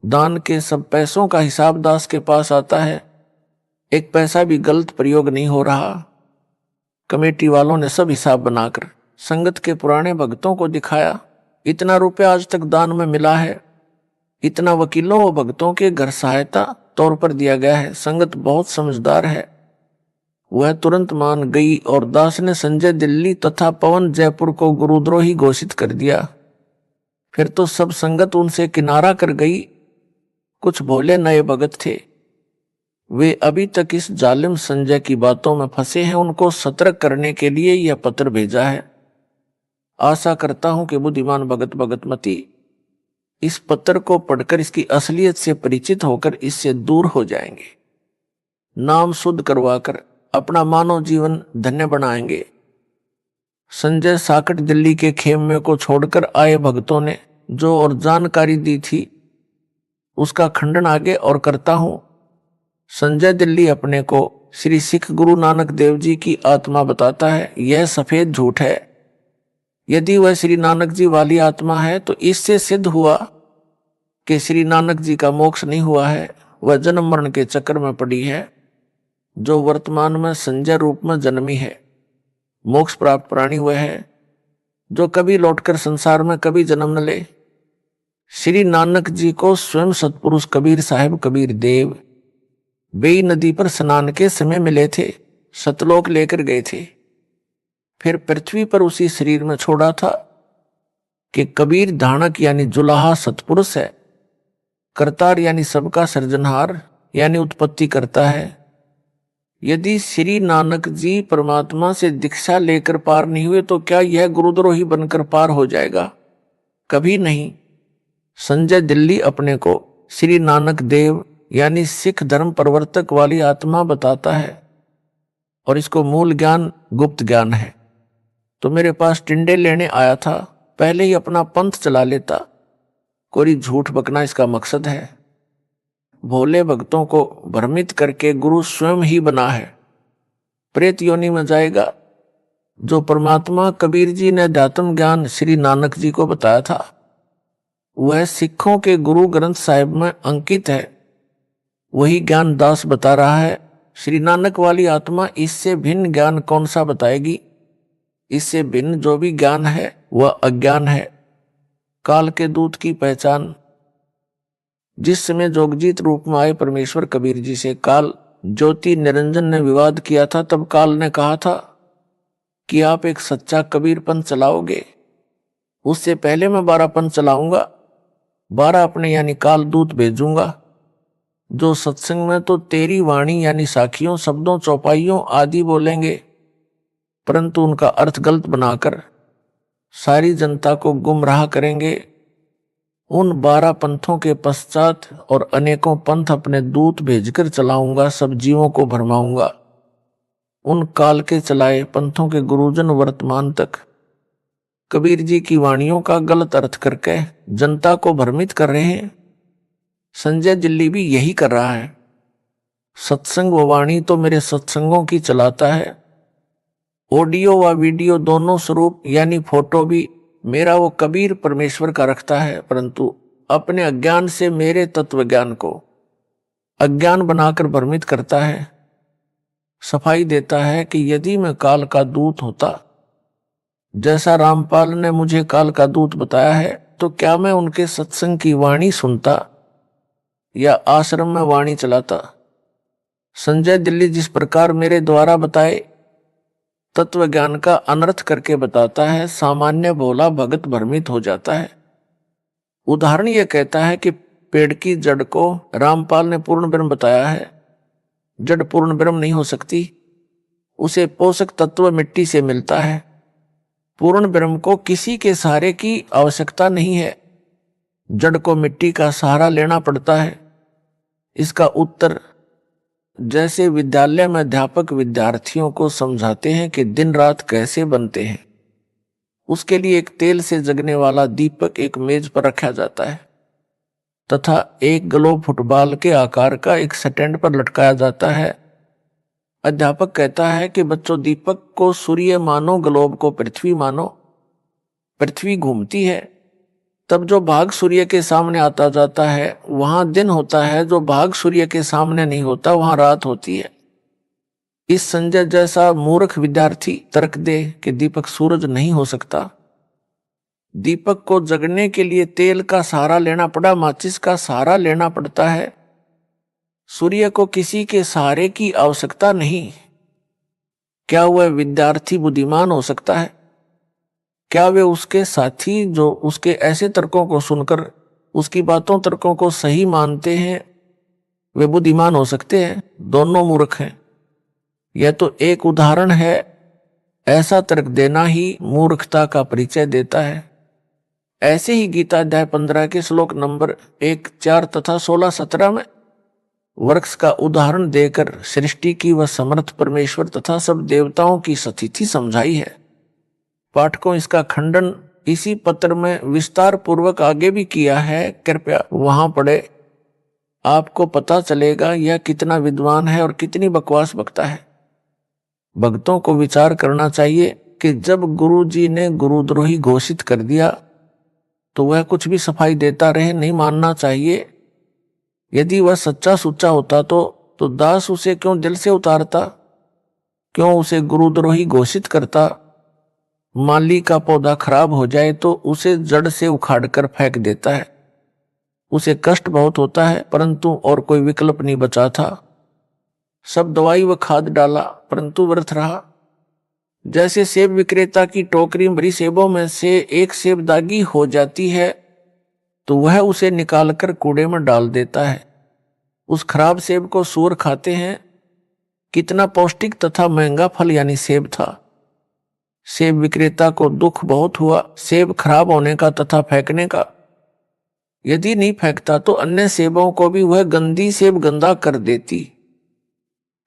दान के सब पैसों का हिसाब दास के पास आता है, एक पैसा भी गलत प्रयोग नहीं हो रहा। कमेटी वालों ने सब हिसाब बनाकर संगत के पुराने भक्तों को दिखाया। इतना रुपया आज तक दान में मिला है, इतना वकीलों व भक्तों के घर सहायता तौर पर दिया गया है। संगत बहुत समझदार है, वह तुरंत मान गई और दास ने संजय दिल्ली तथा पवन जयपुर को गुरुद्रोही घोषित कर दिया। फिर तो सब संगत उनसे किनारा कर गई। कुछ भोले नए भगत थे, वे अभी तक इस जालिम संजय की बातों में फंसे हैं। उनको सतर्क करने के लिए यह पत्र भेजा है। आशा करता हूं कि बुद्धिमान भगत भगतमती इस पत्र को पढ़कर इसकी असलियत से परिचित होकर इससे दूर हो जाएंगे, नाम शुद्ध करवाकर अपना मानव जीवन धन्य बनाएंगे। संजय साकट दिल्ली के खेमे को छोड़कर आए भक्तों ने जो और जानकारी दी थी उसका खंडन आगे और करता हूं। संजय दिल्ली अपने को श्री सिख गुरु नानक देव जी की आत्मा बताता है, यह सफेद झूठ है। यदि वह श्री नानक जी वाली आत्मा है तो इससे सिद्ध हुआ कि श्री नानक जी का मोक्ष नहीं हुआ है। वह जन्म मरण के चक्कर में पड़ी है, जो वर्तमान में संजय रूप में जन्मी है। मोक्ष प्राप्त प्राणी वह है जो कभी लौटकर संसार में कभी जन्म न ले। श्री नानक जी को स्वयं सतपुरुष कबीर साहब कबीर देव बेई नदी पर स्नान के समय मिले थे, सतलोक लेकर गए थे, फिर पृथ्वी पर उसी शरीर में छोड़ा था कि कबीर धाणक यानी जुलाहा सतपुरुष है, करतार यानी सबका सृजनहार यानी उत्पत्ति करता है। यदि श्री नानक जी परमात्मा से दीक्षा लेकर पार नहीं हुए तो क्या यह गुरुद्रोही बनकर पार हो जाएगा? कभी नहीं। संजय दिल्ली अपने को श्री नानक देव यानी सिख धर्म प्रवर्तक वाली आत्मा बताता है और इसको मूल ज्ञान गुप्त ज्ञान है। तो मेरे पास टिंडे लेने आया था, पहले ही अपना पंथ चला लेता। कोई झूठ बकना इसका मकसद है। भोले भक्तों को भ्रमित करके गुरु स्वयं ही बना है। प्रेत योनि में जाएगा। जो परमात्मा कबीर जी ने अध्यात्म ज्ञान श्री नानक जी को बताया था वह सिखों के गुरु ग्रंथ साहिब में अंकित है। वही ज्ञान दास बता रहा है। श्री नानक वाली आत्मा इससे भिन्न ज्ञान कौन सा बताएगी? इससे भिन्न जो भी ज्ञान है वह अज्ञान है। काल के दूत की पहचान। जिस समय जोगजीत रूप में आए परमेश्वर कबीर जी से काल ज्योति निरंजन ने विवाद किया था, तब काल ने कहा था कि आप एक सच्चा कबीर पंथ चलाओगे, उससे पहले मैं 12 पंथ चलाऊंगा। 12 अपने यानी काल दूत भेजूंगा जो सत्संग में तो तेरी वाणी यानी साखियों शब्दों चौपाइयों आदि बोलेंगे, परंतु उनका अर्थ गलत बनाकर सारी जनता को गुमराह करेंगे। उन 12 पंथों के पश्चात और अनेकों पंथ अपने दूत भेजकर चलाऊंगा, सब जीवों को भरमाऊंगा। उन काल के चलाए पंथों के गुरुजन वर्तमान तक कबीर जी की वाणियों का गलत अर्थ करके जनता को भ्रमित कर रहे हैं। संजय दिल्ली भी यही कर रहा है। सत्संग व वाणी तो मेरे सत्संगों की चलाता है। ऑडियो व वीडियो दोनों स्वरूप यानी फोटो भी मेरा वो कबीर परमेश्वर का रखता है, परंतु अपने अज्ञान से मेरे तत्व ज्ञान को अज्ञान बनाकर भ्रमित करता है। सफाई देता है कि यदि मैं काल का दूत होता, जैसा रामपाल ने मुझे काल का दूत बताया है, तो क्या मैं उनके सत्संग की वाणी सुनता या आश्रम में वाणी चलाता? संजय दिल्ली जिस प्रकार मेरे द्वारा बताए तत्व ज्ञान का अनर्थ करके बताता है, सामान्य भोला भगत भ्रमित हो जाता है। उदाहरण यह कहता है कि पेड़ की जड़ को रामपाल ने पूर्ण ब्रह्म बताया है। जड़ पूर्ण ब्रह्म नहीं हो सकती, उसे पोषक तत्व मिट्टी से मिलता है। पूर्ण ब्रह्म को किसी के सहारे की आवश्यकता नहीं है, जड़ को मिट्टी का सहारा लेना पड़ता है। इसका उत्तर जैसे विद्यालय में अध्यापक विद्यार्थियों को समझाते हैं कि दिन रात कैसे बनते हैं, उसके लिए एक तेल से जगने वाला दीपक एक मेज पर रखा जाता है तथा एक ग्लोब फुटबॉल के आकार का एक स्टैंड पर लटकाया जाता है। अध्यापक कहता है कि बच्चों, दीपक को सूर्य मानो, ग्लोब को पृथ्वी मानो। पृथ्वी घूमती है, तब जो भाग सूर्य के सामने आता जाता है वहां दिन होता है, जो भाग सूर्य के सामने नहीं होता वहां रात होती है। इस संजय जैसा मूर्ख विद्यार्थी तर्क दे कि दीपक सूरज नहीं हो सकता। दीपक को जगने के लिए तेल का सहारा लेना पड़ा, माचिस का सहारा लेना पड़ता है। सूर्य को किसी के सहारे की आवश्यकता नहीं। क्या वह विद्यार्थी बुद्धिमान हो सकता है? क्या वे उसके साथी जो उसके ऐसे तर्कों को सुनकर उसकी बातों तर्कों को सही मानते हैं, वे बुद्धिमान हो सकते हैं? दोनों मूर्ख हैं। यह तो एक उदाहरण है। ऐसा तर्क देना ही मूर्खता का परिचय देता है। ऐसे ही गीता अध्याय 15 के श्लोक नंबर 1, 4 तथा 16, 17 में वृक्ष का उदाहरण देकर सृष्टि की वह समर्थ परमेश्वर तथा सब देवताओं की स्थिति समझाई है। पाठकों, इसका खंडन इसी पत्र में विस्तार पूर्वक आगे भी किया है, कृपया वहां पढ़े। आपको पता चलेगा यह कितना विद्वान है और कितनी बकवास बकता है। भक्तों को विचार करना चाहिए कि जब गुरु जी ने गुरुद्रोही घोषित कर दिया तो वह कुछ भी सफाई देता रहे, नहीं मानना चाहिए। यदि वह सच्चा सुच्चा होता तो दास उसे क्यों दिल से उतारता, क्यों उसे गुरुद्रोही घोषित करता। माली का पौधा खराब हो जाए तो उसे जड़ से उखाड़कर फेंक देता है। उसे कष्ट बहुत होता है, परंतु और कोई विकल्प नहीं बचा था। सब दवाई व खाद डाला, परंतु व्यर्थ रहा। जैसे सेब विक्रेता की टोकरी भरी सेबों में से एक सेब दागी हो जाती है तो वह उसे निकालकर कूड़े में डाल देता है। उस खराब सेब को सूअर खाते हैं। कितना पौष्टिक तथा महंगा फल यानी सेब था। सेब विक्रेता को दुख बहुत हुआ सेब खराब होने का तथा फेंकने का। यदि नहीं फेंकता तो अन्य सेबों को भी वह गंदी सेब गंदा कर देती।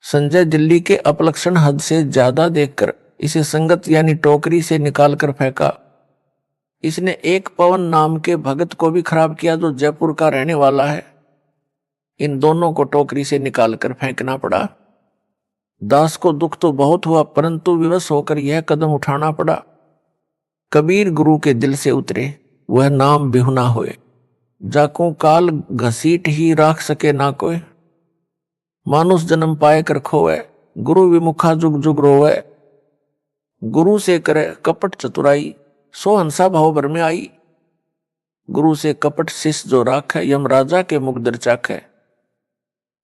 संजय दिल्ली के अपलक्षण हद से ज्यादा देखकर इसे संगत यानी टोकरी से निकालकर फेंका। इसने एक पवन नाम के भगत को भी खराब किया जो जयपुर का रहने वाला है। इन दोनों को टोकरी से निकालकर फेंकना पड़ा। दास को दुख तो बहुत हुआ, परंतु विवश होकर यह कदम उठाना पड़ा। कबीर गुरु के दिल से उतरे, वह नाम बिहुना होए। जाको काल घसीट ही राख सके ना कोई। मानुष जन्म पाए कर खोए, गुरु विमुखा जुग जुग रोवे। गुरु से करे कपट चतुराई, सो हंसा भाव भर में आई। गुरु से कपट शिष्य जो राख है, यमराजा के मुख दर चाख है।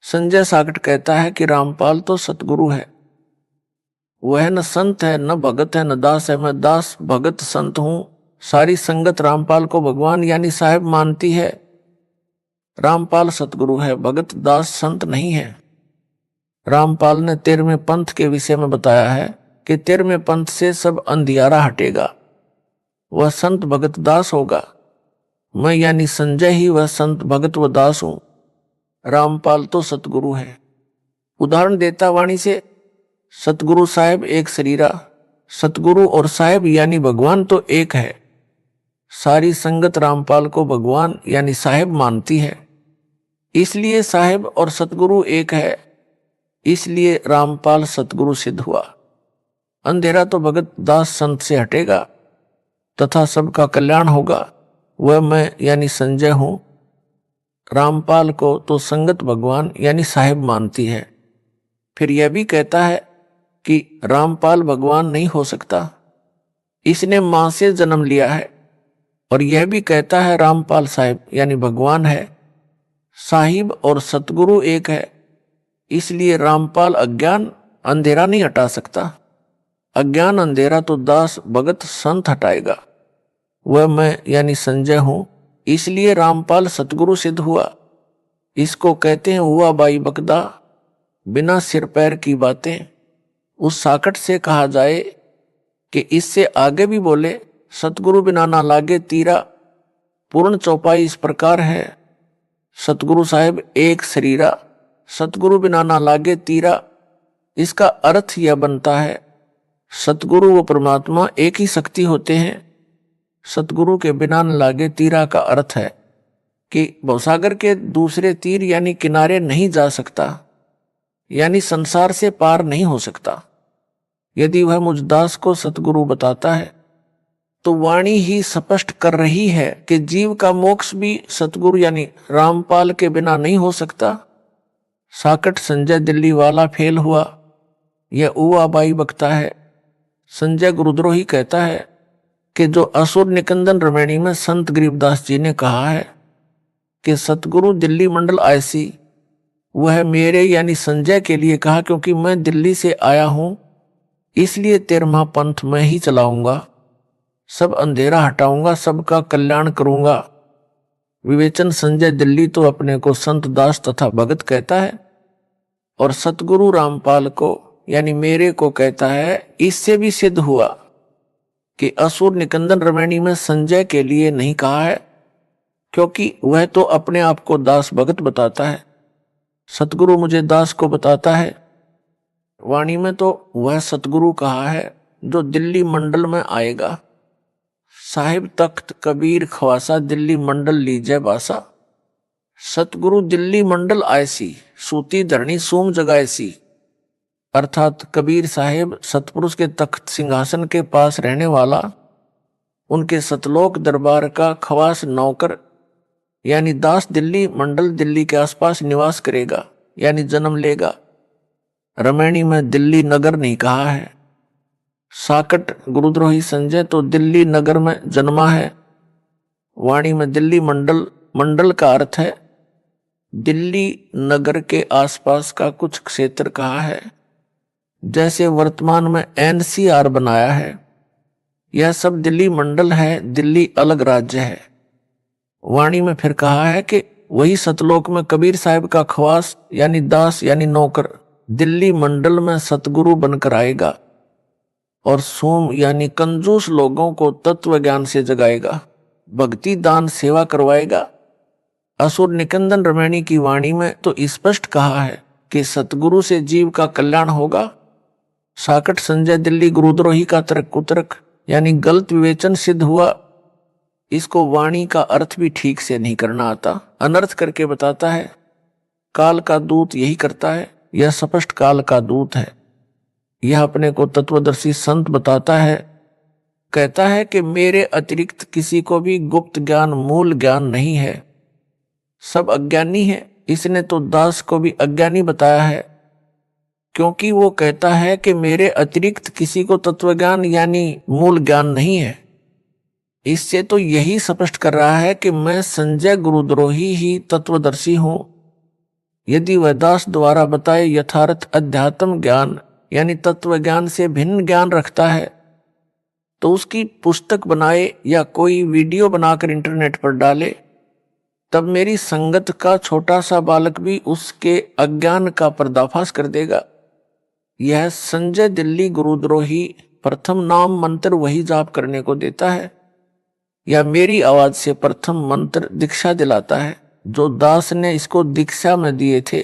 संजय सागट कहता है कि रामपाल तो सतगुरु है। वह न संत है, न भगत है, न दास है। मैं दास भगत संत हूं। सारी संगत रामपाल को भगवान यानी साहेब मानती है। रामपाल सतगुरु है, भगत दास संत नहीं है। रामपाल ने 13वें पंथ के विषय में बताया है कि 13वें पंथ से सब अंधियारा हटेगा, वह संत भगत दास होगा। मैं यानी संजय ही वह संत भगत व दास हूं। रामपाल तो सतगुरु है। उदाहरण देता वाणी से, सतगुरु साहेब एक शरीरा। सतगुरु और साहेब यानी भगवान तो एक है। सारी संगत रामपाल को भगवान यानी साहेब मानती है, इसलिए साहेब और सतगुरु एक है। इसलिए रामपाल सतगुरु सिद्ध हुआ। अंधेरा तो भगत दास संत से हटेगा तथा सबका कल्याण होगा। वह मैं यानी संजय हूं। रामपाल को तो संगत भगवान यानी साहेब मानती है। फिर यह भी कहता है कि रामपाल भगवान नहीं हो सकता, इसने मां से जन्म लिया है। और यह भी कहता है रामपाल साहेब यानी भगवान है। साहिब और सतगुरु एक है, इसलिए रामपाल अज्ञान अंधेरा नहीं हटा सकता। अज्ञान अंधेरा तो दास भगत संत हटाएगा। वह मैं यानी संजय हूं, इसलिए रामपाल सतगुरु सिद्ध हुआ। इसको कहते हैं हुआ बाई बकदा, बिना सिर पैर की बातें। उस साकट से कहा जाए कि इससे आगे भी बोले, सतगुरु बिना ना लागे तीरा। पूर्ण चौपाई इस प्रकार है, सतगुरु साहेब एक शरीरा, सतगुरु बिना ना लागे तीरा। इसका अर्थ यह बनता है, सतगुरु व परमात्मा एक ही शक्ति होते हैं। सतगुरु के बिना न लागे तीरा का अर्थ है कि भवसागर के दूसरे तीर यानी किनारे नहीं जा सकता, यानी संसार से पार नहीं हो सकता। यदि वह मुझ दास को सतगुरु बताता है तो वाणी ही स्पष्ट कर रही है कि जीव का मोक्ष भी सतगुरु यानी रामपाल के बिना नहीं हो सकता। साकट संजय दिल्ली वाला फेल हुआ, यह उवा बाई बकता है। संजय गुरुद्रोही कहता है कि जो असुर निकंदन रमैणी में संत गरीबदास जी ने कहा है कि सतगुरु दिल्ली मंडल ऐसी, वह मेरे यानी संजय के लिए कहा, क्योंकि मैं दिल्ली से आया हूं, इसलिए 13वां पंथ मैं ही चलाऊंगा। सब अंधेरा हटाऊंगा, सबका कल्याण करूंगा। विवेचन संजय दिल्ली तो अपने को संत दास तथा भगत कहता है और सतगुरु रामपाल को यानी मेरे को कहता है। इससे भी सिद्ध हुआ कि असुर निकंदन रमैणी में संजय के लिए नहीं कहा है, क्योंकि वह तो अपने आप को दास भगत बताता है। सतगुरु मुझे दास को बताता है। वाणी में तो वह सतगुरु कहा है जो दिल्ली मंडल में आएगा। साहिब तख्त कबीर खवासा, दिल्ली मंडल लीजय बासा। सतगुरु दिल्ली मंडल ऐसी, सूती धरणी सूम जगाएसी। अर्थात कबीर साहेब सतपुरुष के तख्त सिंहासन के पास रहने वाला, उनके सतलोक दरबार का खवास नौकर यानी दास दिल्ली मंडल दिल्ली के आसपास निवास करेगा यानी जन्म लेगा। रमैणी में दिल्ली नगर नहीं कहा है। साकट गुरुद्रोही संजय तो दिल्ली नगर में जन्मा है। वाणी में दिल्ली मंडल, मंडल का अर्थ है दिल्ली नगर के आसपास का कुछ क्षेत्र कहा है। जैसे वर्तमान में एनसीआर बनाया है, यह सब दिल्ली मंडल है, दिल्ली अलग राज्य है। वाणी में फिर कहा है कि वही सतलोक में कबीर साहब का खवास यानी दास यानी नौकर दिल्ली मंडल में सतगुरु बनकर आएगा और सोम यानी कंजूस लोगों को तत्व ज्ञान से जगाएगा, भक्ति दान सेवा करवाएगा। असुर निकंदन रमैणी की वाणी में तो स्पष्ट कहा है कि सतगुरु से जीव का कल्याण होगा। साकट संजय दिल्ली गुरुद्रोही का तर्क कुतर्क यानी गलत विवेचन सिद्ध हुआ। इसको वाणी का अर्थ भी ठीक से नहीं करना आता, अनर्थ करके बताता है। काल का दूत यही करता है, यह स्पष्ट काल का दूत है। यह अपने को तत्वदर्शी संत बताता है, कहता है कि मेरे अतिरिक्त किसी को भी गुप्त ज्ञान मूल ज्ञान नहीं है, सब अज्ञानी है। इसने तो दास को भी अज्ञानी बताया है, क्योंकि वो कहता है कि मेरे अतिरिक्त किसी को तत्वज्ञान यानी मूल ज्ञान नहीं है। इससे तो यही स्पष्ट कर रहा है कि मैं संजय गुरुद्रोही ही तत्वदर्शी हूं। यदि वह दास द्वारा बताए यथार्थ अध्यात्म ज्ञान यानी तत्व ज्ञान से भिन्न ज्ञान रखता है तो उसकी पुस्तक बनाए या कोई वीडियो बनाकर इंटरनेट पर डाले, तब मेरी संगत का छोटा सा बालक भी उसके अज्ञान का पर्दाफाश कर देगा। यह संजय दिल्ली गुरुद्रोही प्रथम नाम मंत्र वही जाप करने को देता है या मेरी आवाज से प्रथम मंत्र दीक्षा दिलाता है जो दास ने इसको दीक्षा में दिए थे,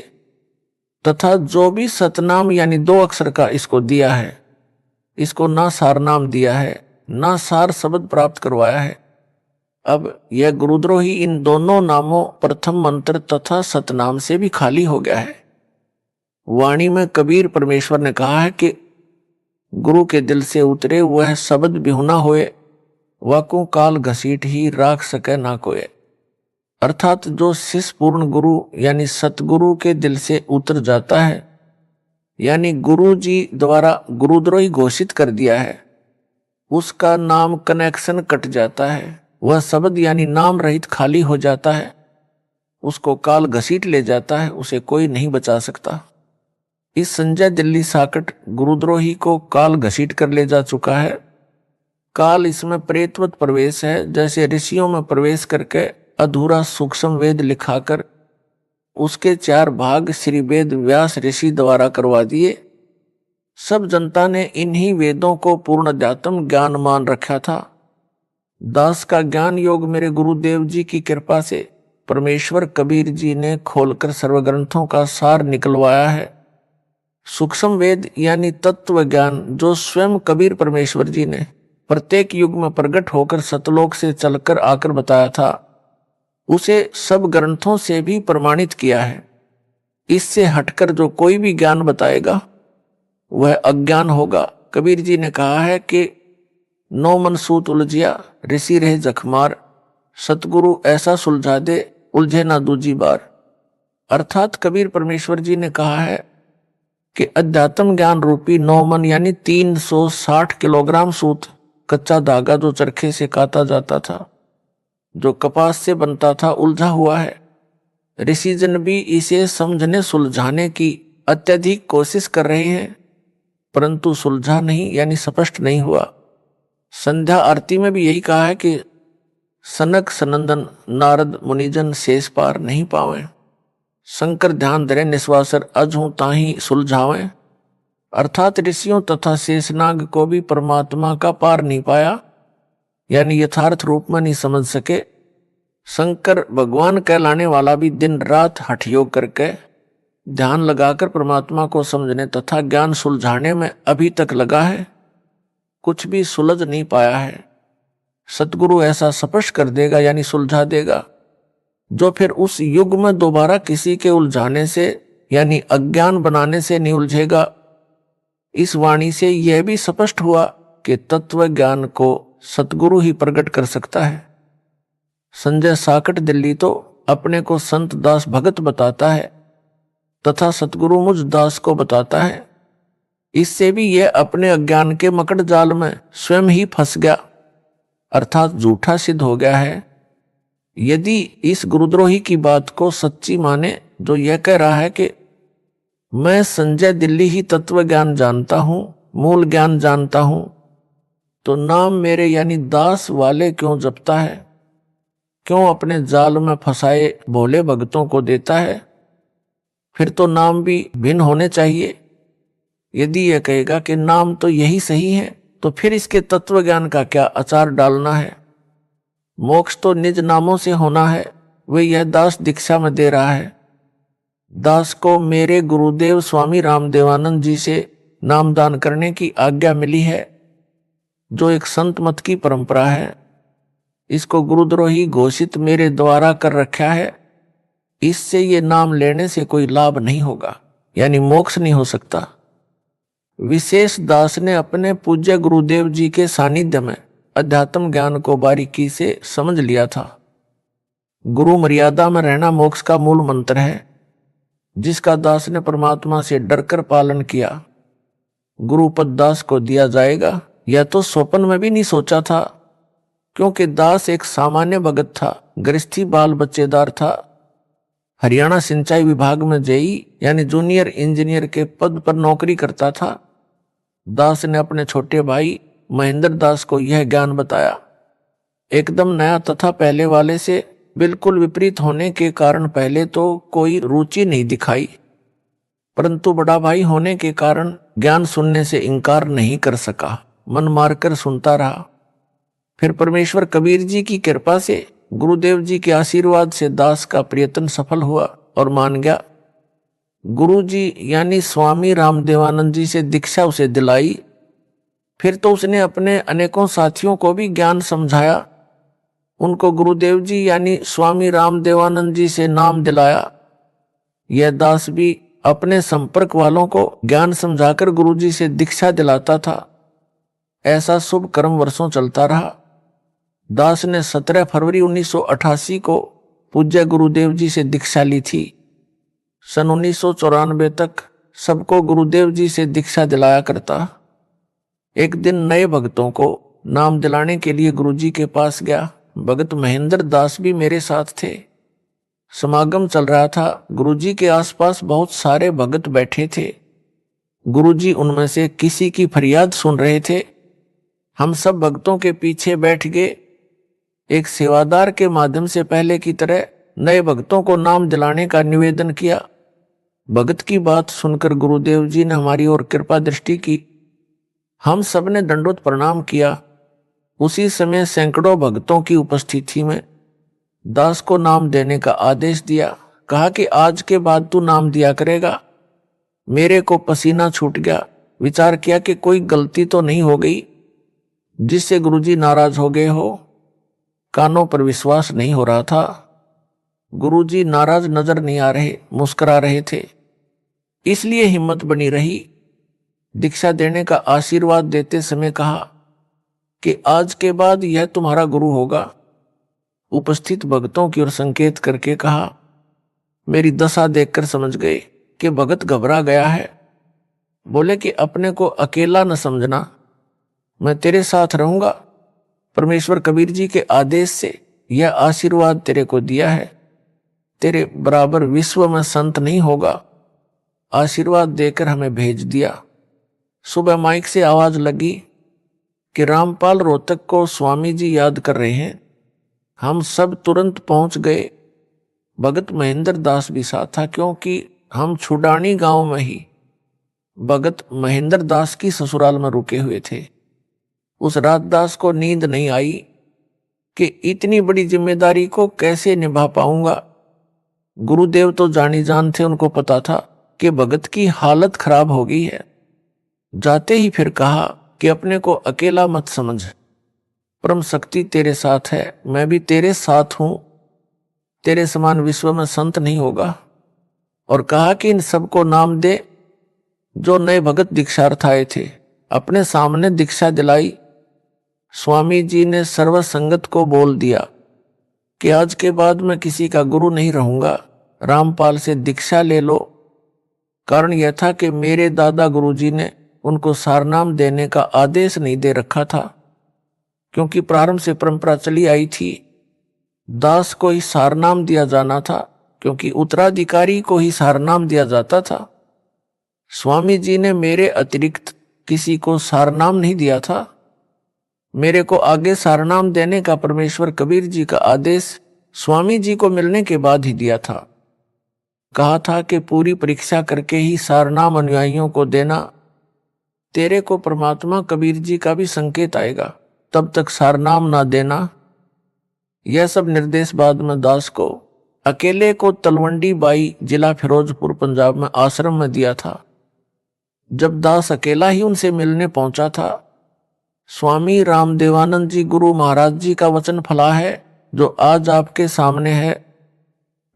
तथा जो भी सतनाम यानी 2 अक्षर का इसको दिया है, इसको ना सार नाम दिया है, ना सार शब्द प्राप्त करवाया है। अब यह गुरुद्रोही इन दोनों नामों प्रथम मंत्र तथा सतनाम से भी खाली हो गया है। वाणी में कबीर परमेश्वर ने कहा है कि गुरु के दिल से उतरे वह शब्द बिहुना होए, वाकू काल घसीट ही राख सके ना कोय। अर्थात जो शिष्य पूर्ण गुरु यानी सतगुरु के दिल से उतर जाता है, यानी गुरु जी द्वारा गुरुद्रोही घोषित कर दिया है, उसका नाम कनेक्शन कट जाता है, वह शब्द यानी नाम रहित खाली हो जाता है, उसको काल घसीट ले जाता है, उसे कोई नहीं बचा सकता। इस संजय दिल्ली साकट गुरुद्रोही को काल घसीट कर ले जा चुका है। काल इसमें प्रेतवत प्रवेश है, जैसे ऋषियों में प्रवेश करके अधूरा सूक्ष्म वेद लिखाकर उसके 4 भाग श्री वेद व्यास ऋषि द्वारा करवा दिए। सब जनता ने इन्हीं वेदों को पूर्ण अध्यात्म ज्ञान मान रखा था। दास का ज्ञान योग मेरे गुरुदेव जी की कृपा से परमेश्वर कबीर जी ने खोलकर सर्वग्रंथों का सार निकलवाया है। सूक्ष्म वेद यानी तत्व ज्ञान जो स्वयं कबीर परमेश्वर जी ने प्रत्येक युग में प्रकट होकर सतलोक से चलकर आकर बताया था, उसे सब ग्रंथों से भी प्रमाणित किया है। इससे हटकर जो कोई भी ज्ञान बताएगा वह अज्ञान होगा। कबीर जी ने कहा है कि 9 मन सूत उलझिया ऋषि रहे जखमार, सतगुरु ऐसा सुलझा दे उलझे ना दूजी बार। अर्थात कबीर परमेश्वर जी ने कहा है कि अध्यात्म ज्ञान रूपी 9 मन यानी 360 किलोग्राम सूत, कच्चा धागा जो चरखे से काता जाता था, जो कपास से बनता था, उलझा हुआ है। ऋषिजन भी इसे समझने सुलझाने की अत्यधिक कोशिश कर रहे हैं, परंतु सुलझा नहीं यानी स्पष्ट नहीं हुआ। संध्या आरती में भी यही कहा है कि सनक सनंदन नारद मुनिजन शेष पार नहीं पावे, शंकर ध्यान धरे निस्वासर अजहू ताही सुलझावे। अर्थात ऋषियों तथा शेषनाग को भी परमात्मा का पार नहीं पाया, यानी यथार्थ रूप में नहीं समझ सके। शंकर भगवान कहलाने वाला भी दिन रात हठ योग करके ध्यान लगाकर परमात्मा को समझने तथा ज्ञान सुलझाने में अभी तक लगा है, कुछ भी सुलझ नहीं पाया है। सतगुरु ऐसा स्पष्ट कर देगा यानी सुलझा देगा, जो फिर उस युग में दोबारा किसी के उलझाने से यानी अज्ञान बनाने से नहीं उलझेगा। इस वाणी से यह भी स्पष्ट हुआ कि तत्व ज्ञान को सतगुरु ही प्रकट कर सकता है। संजय साकट दिल्ली तो अपने को संत दास भगत बताता है तथा सतगुरु मुझ दास को बताता है। इससे भी यह अपने अज्ञान के मकड़ जाल में स्वयं ही फंस गया, अर्थात झूठा सिद्ध हो गया है। यदि इस गुरुद्रोही की बात को सच्ची माने जो यह कह रहा है कि मैं संजय दिल्ली ही तत्व ज्ञान जानता हूं, मूल ज्ञान जानता हूं, तो नाम मेरे यानी दास वाले क्यों जपता है, क्यों अपने जाल में फंसाए भोले भक्तों को देता है? फिर तो नाम भी भिन्न होने चाहिए। यदि यह कहेगा कि नाम तो यही सही है, तो फिर इसके तत्व ज्ञान का क्या अचार डालना है? मोक्ष तो निज नामों से होना है, वे यह दास दीक्षा में दे रहा है। दास को मेरे गुरुदेव स्वामी रामदेवानंद जी से नामदान करने की आज्ञा मिली है, जो एक संत मत की परंपरा है। इसको गुरुद्रोही घोषित मेरे द्वारा कर रखा है। इससे ये नाम लेने से कोई लाभ नहीं होगा, यानी मोक्ष नहीं हो सकता। विशेष दास ने अपने पूज्य गुरुदेव जी के सानिध्य में अध्यात्म ज्ञान को बारीकी से समझ लिया था। गुरु मर्यादा में रहना मोक्ष का मूल मंत्र है, जिसका दास ने परमात्मा से डरकर पालन किया। गुरुपद दास को दिया जाएगा, यह तो स्वप्न में भी नहीं सोचा था, क्योंकि दास एक सामान्य भगत था, गृहस्थी बाल बच्चेदार था। हरियाणा सिंचाई विभाग में जेई यानी जूनियर इंजीनियर के पद पर नौकरी करता था। दास ने अपने छोटे भाई महेंद्र दास को यह ज्ञान बताया। एकदम नया तथा पहले वाले से बिल्कुल विपरीत होने के कारण पहले तो कोई रुचि नहीं दिखाई, परंतु बड़ा भाई होने के कारण ज्ञान सुनने से इनकार नहीं कर सका, मन मारकर सुनता रहा। फिर परमेश्वर कबीर जी की कृपा से, गुरुदेव जी के आशीर्वाद से दास का प्रयत्न सफल हुआ और मान गया। गुरु जी यानी स्वामी रामदेवानंद जी से दीक्षा उसे दिलाई। फिर तो उसने अपने अनेकों साथियों को भी ज्ञान समझाया, उनको गुरुदेव जी यानी स्वामी रामदेवानंद जी से नाम दिलाया। यह दास भी अपने संपर्क वालों को ज्ञान समझाकर गुरु जी से दीक्षा दिलाता था। ऐसा शुभ कर्म वर्षों चलता रहा। दास ने 17 फरवरी 1988 को पूज्य गुरुदेव जी से दीक्षा ली थी। सन 1994 तक सबको गुरुदेव जी से दीक्षा दिलाया करता। एक दिन नए भक्तों को नाम दिलाने के लिए गुरुजी के पास गया। भगत महेंद्र दास भी मेरे साथ थे। समागम चल रहा था। गुरुजी के आसपास बहुत सारे भगत बैठे थे। गुरुजी उनमें से किसी की फरियाद सुन रहे थे। हम सब भक्तों के पीछे बैठ गए। एक सेवादार के माध्यम से पहले की तरह नए भक्तों को नाम दिलाने का निवेदन किया। भगत की बात सुनकर गुरुदेव जी ने हमारी ओर कृपा दृष्टि की। हम सब ने दंडवत प्रणाम किया। उसी समय सैकड़ों भक्तों की उपस्थिति में दास को नाम देने का आदेश दिया। कहा कि आज के बाद तू नाम दिया करेगा। मेरे को पसीना छूट गया। विचार किया कि कोई गलती तो नहीं हो गई जिससे गुरुजी नाराज हो गए हो। कानों पर विश्वास नहीं हो रहा था। गुरुजी नाराज नजर नहीं आ रहे, मुस्कुरा रहे थे, इसलिए हिम्मत बनी रही। दीक्षा देने का आशीर्वाद देते समय कहा कि आज के बाद यह तुम्हारा गुरु होगा। उपस्थित भक्तों की ओर संकेत करके कहा। मेरी दशा देखकर समझ गए कि भगत घबरा गया है। बोले कि अपने को अकेला न समझना, मैं तेरे साथ रहूंगा। परमेश्वर कबीर जी के आदेश से यह आशीर्वाद तेरे को दिया है। तेरे बराबर विश्व में संत नहीं होगा। आशीर्वाद देकर हमें भेज दिया। सुबह माइक से आवाज लगी कि रामपाल रोहतक को स्वामी जी याद कर रहे हैं। हम सब तुरंत पहुंच गए। भगत महेंद्र दास भी साथ था, क्योंकि हम छुडानी गांव में ही भगत महेंद्र दास की ससुराल में रुके हुए थे। उस रात दास को नींद नहीं आई कि इतनी बड़ी जिम्मेदारी को कैसे निभा पाऊंगा। गुरुदेव तो जानी जान थे, उनको पता था कि भगत की हालत खराब हो गई है। जाते ही फिर कहा कि अपने को अकेला मत समझ, परम शक्ति तेरे साथ है, मैं भी तेरे साथ हूं। तेरे समान विश्व में संत नहीं होगा। और कहा कि इन सबको नाम दे जो नए भगत दीक्षार्थ आए थे। अपने सामने दीक्षा दिलाई। स्वामी जी ने सर्व संगत को बोल दिया कि आज के बाद मैं किसी का गुरु नहीं रहूंगा, रामपाल से दीक्षा ले लो। कारण यह था कि मेरे दादा गुरुजी ने उनको सारनाम देने का आदेश नहीं दे रखा था, क्योंकि प्रारंभ से परंपरा चली आई थी दास को ही सारनाम दिया जाना था, क्योंकि उत्तराधिकारी को ही सारनाम दिया जाता था। स्वामी जी ने मेरे अतिरिक्त किसी को सारनाम नहीं दिया था। मेरे को आगे सारनाम देने का परमेश्वर कबीर जी का आदेश स्वामी जी को मिलने के बाद ही दिया था। कहा था कि पूरी परीक्षा करके ही सारनाम अनुयायियों को देना, तेरे को परमात्मा कबीर जी का भी संकेत आएगा, तब तक सारनाम ना देना। यह सब निर्देश बाद में दास को अकेले को तलवंडी बाई जिला फिरोजपुर पंजाब में आश्रम में दिया था। जब दास अकेला ही उनसे मिलने पहुंचा था, स्वामी रामदेवानंद जी गुरु महाराज जी का वचन फला है जो आज आपके सामने है।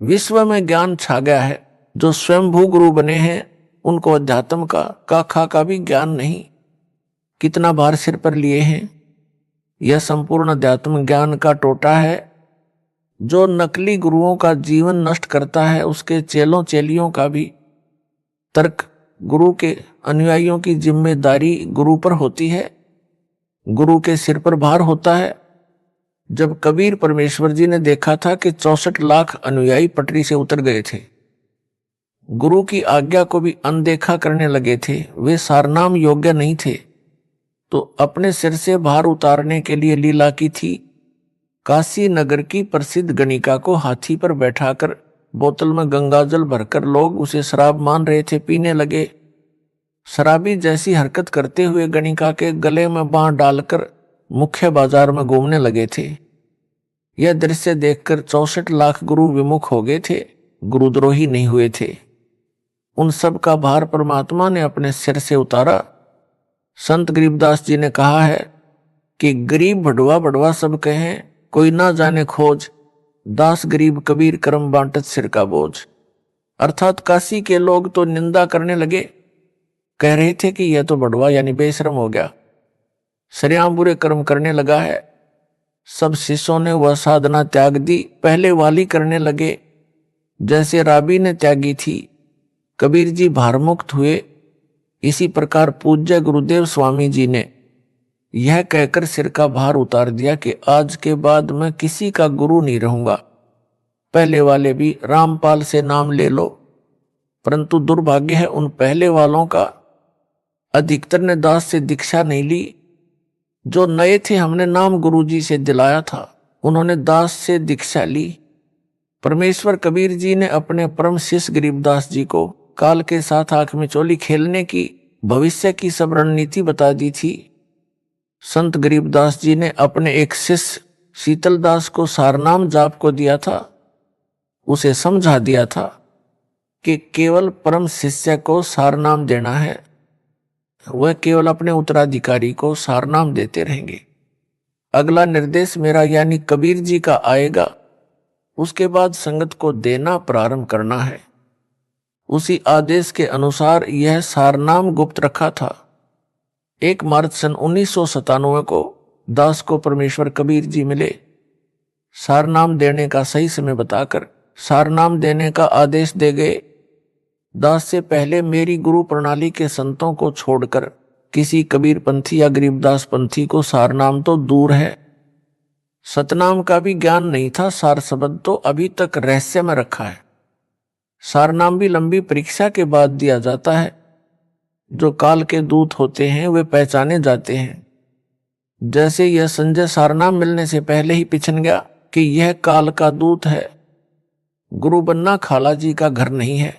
विश्व में ज्ञान छा गया है। जो स्वयंभू गुरु बने हैं उनको अध्यात्म का खा का भी ज्ञान नहीं। कितना भार सिर पर लिए हैं। यह संपूर्ण अध्यात्म ज्ञान का टोटा है। जो नकली गुरुओं का जीवन नष्ट करता है, उसके चेलों चेलियों का भी तर्क गुरु के अनुयायियों की जिम्मेदारी गुरु पर होती है, गुरु के सिर पर भार होता है। जब कबीर परमेश्वर जी ने देखा था कि 64 लाख अनुयायी पटरी से उतर गए थे, गुरु की आज्ञा को भी अनदेखा करने लगे थे, वे सारनाम योग्य नहीं थे, तो अपने सिर से भार उतारने के लिए लीला की थी। काशी नगर की प्रसिद्ध गणिका को हाथी पर बैठाकर बोतल में गंगाजल भरकर लोग उसे शराब मान रहे थे, पीने लगे। शराबी जैसी हरकत करते हुए गणिका के गले में बांह डालकर मुख्य बाजार में घूमने लगे थे। यह दृश्य देखकर 64 लाख गुरु विमुख हो गए थे, गुरुद्रोही नहीं हुए थे। उन सब का भार परमात्मा ने अपने सिर से उतारा। संत गरीबदास जी ने कहा है कि गरीब भड़वा भड़वा सब कहें, कोई ना जाने खोज, दास गरीब कबीर करम बांटत सिर का बोझ। अर्थात काशी के लोग तो निंदा करने लगे, कह रहे थे कि यह तो बड़वा यानी बेशरम हो गया, सरेआम बुरे कर्म करने लगा है। सब शिष्यों ने वह साधना त्याग दी, पहले वाली करने लगे जैसे राबी ने त्यागी थी। कबीर जी भारमुक्त हुए। इसी प्रकार पूज्य गुरुदेव स्वामी जी ने यह कहकर सिर का भार उतार दिया कि आज के बाद मैं किसी का गुरु नहीं रहूंगा। पहले वाले भी रामपाल से नाम ले लो, परंतु दुर्भाग्य है उन पहले वालों का अधिकतर ने दास से दीक्षा नहीं ली। जो नए थे हमने नाम गुरुजी से दिलाया था, उन्होंने दास से दीक्षा ली। परमेश्वर कबीर जी ने अपने परम शिष्य गरीबदास जी को काल के साथ आंख में चोली खेलने की भविष्य की सब रणनीति बता दी थी। संत गरीबदास जी ने अपने एक शिष्य शीतलदास को सारनाम जाप को दिया था। उसे समझा दिया था कि केवल परम शिष्य को सारनाम देना है, वह केवल अपने उत्तराधिकारी को सारनाम देते रहेंगे। अगला निर्देश मेरा यानी कबीर जी का आएगा, उसके बाद संगत को देना प्रारंभ करना है। उसी आदेश के अनुसार यह सारनाम गुप्त रखा था। 1 मार्च सन 1997 को दास को परमेश्वर कबीर जी मिले। सारनाम देने का सही समय बताकर सारनाम देने का आदेश दे गए। दास से पहले मेरी गुरु प्रणाली के संतों को छोड़कर किसी कबीर पंथी या गरीबदास पंथी को सारनाम तो दूर है, सतनाम का भी ज्ञान नहीं था। सार शब्द तो अभी तक रहस्य में रखा है। सारनाम भी लंबी परीक्षा के बाद दिया जाता है। जो काल के दूत होते हैं वे पहचाने जाते हैं। जैसे यह संजय सारनाम मिलने से पहले ही पिछन गया कि यह काल का दूत है। गुरु बनना खाला जी का घर नहीं है।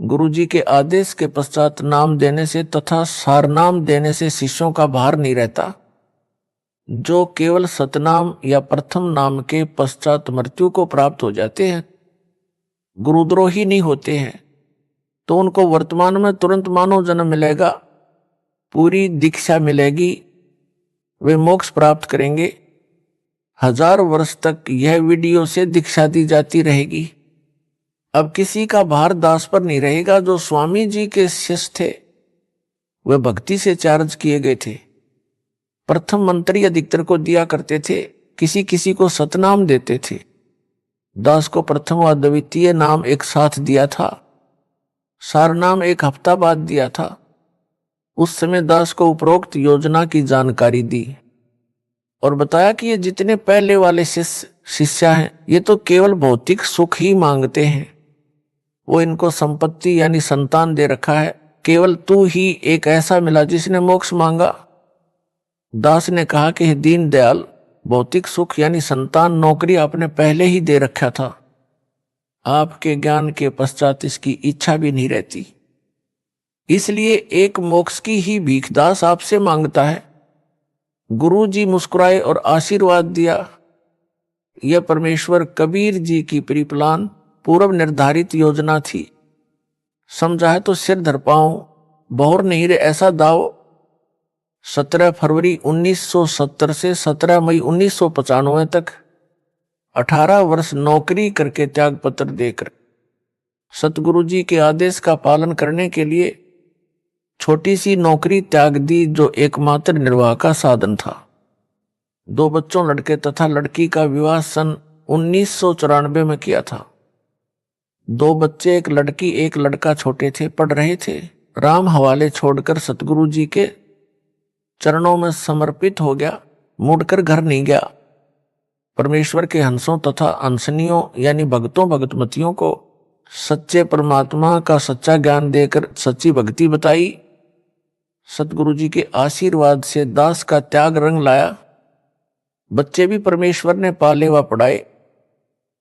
गुरु जी के आदेश के पश्चात नाम देने से तथा सारनाम देने से शिष्यों का भार नहीं रहता। जो केवल सतनाम या प्रथम नाम के पश्चात मृत्यु को प्राप्त हो जाते हैं, गुरुद्रोही नहीं होते हैं, तो उनको वर्तमान में तुरंत मानव जन्म मिलेगा, पूरी दीक्षा मिलेगी, वे मोक्ष प्राप्त करेंगे। 1000 वर्ष तक यह वीडियो से दीक्षा दी जाती रहेगी। अब किसी का भार दास पर नहीं रहेगा। जो स्वामी जी के शिष्य थे वे भक्ति से चार्ज किए गए थे। प्रथम मंत्री अधिकतर को दिया करते थे, किसी किसी को सतनाम देते थे। दास को प्रथम व द्वितीय नाम एक साथ दिया था, सारनाम एक हफ्ता बाद दिया था। उस समय दास को उपरोक्त योजना की जानकारी दी और बताया कि ये जितने पहले वाले शिष्य हैं ये तो केवल भौतिक सुख ही मांगते हैं, वो इनको संपत्ति यानी संतान दे रखा है, केवल तू ही एक ऐसा मिला जिसने मोक्ष मांगा। दास ने कहा कि दीन दयाल, भौतिक सुख यानी संतान नौकरी आपने पहले ही दे रखा था, आपके ज्ञान के पश्चात इसकी इच्छा भी नहीं रहती, इसलिए एक मोक्ष की ही भीख दास आपसे मांगता है। गुरु जी मुस्कुराए और आशीर्वाद दिया। यह परमेश्वर कबीर जी की प्रीप्लान पूर्व निर्धारित योजना थी। समझा है तो सिर धर पाऊं, बहुर नहीं रे ऐसा दाव। 17 फरवरी 1970 से 17 मई 1995 तक 18 वर्ष नौकरी करके त्याग पत्र देकर सतगुरु जी के आदेश का पालन करने के लिए छोटी सी नौकरी त्याग दी, जो एकमात्र निर्वाह का साधन था। 2 बच्चों लड़के तथा लड़की का विवाह सन 1994 में किया था। 2 बच्चे, एक लड़की एक लड़का छोटे थे, पढ़ रहे थे। राम हवाले छोड़कर सतगुरु जी के चरणों में समर्पित हो गया, मुड़कर घर नहीं गया। परमेश्वर के हंसों तथा हंसनियों यानी भक्तों भगतमतियों को सच्चे परमात्मा का सच्चा ज्ञान देकर सच्ची भक्ति बताई। सतगुरु जी के आशीर्वाद से दास का त्याग रंग लाया। बच्चे भी परमेश्वर ने पाले व पढ़ाए,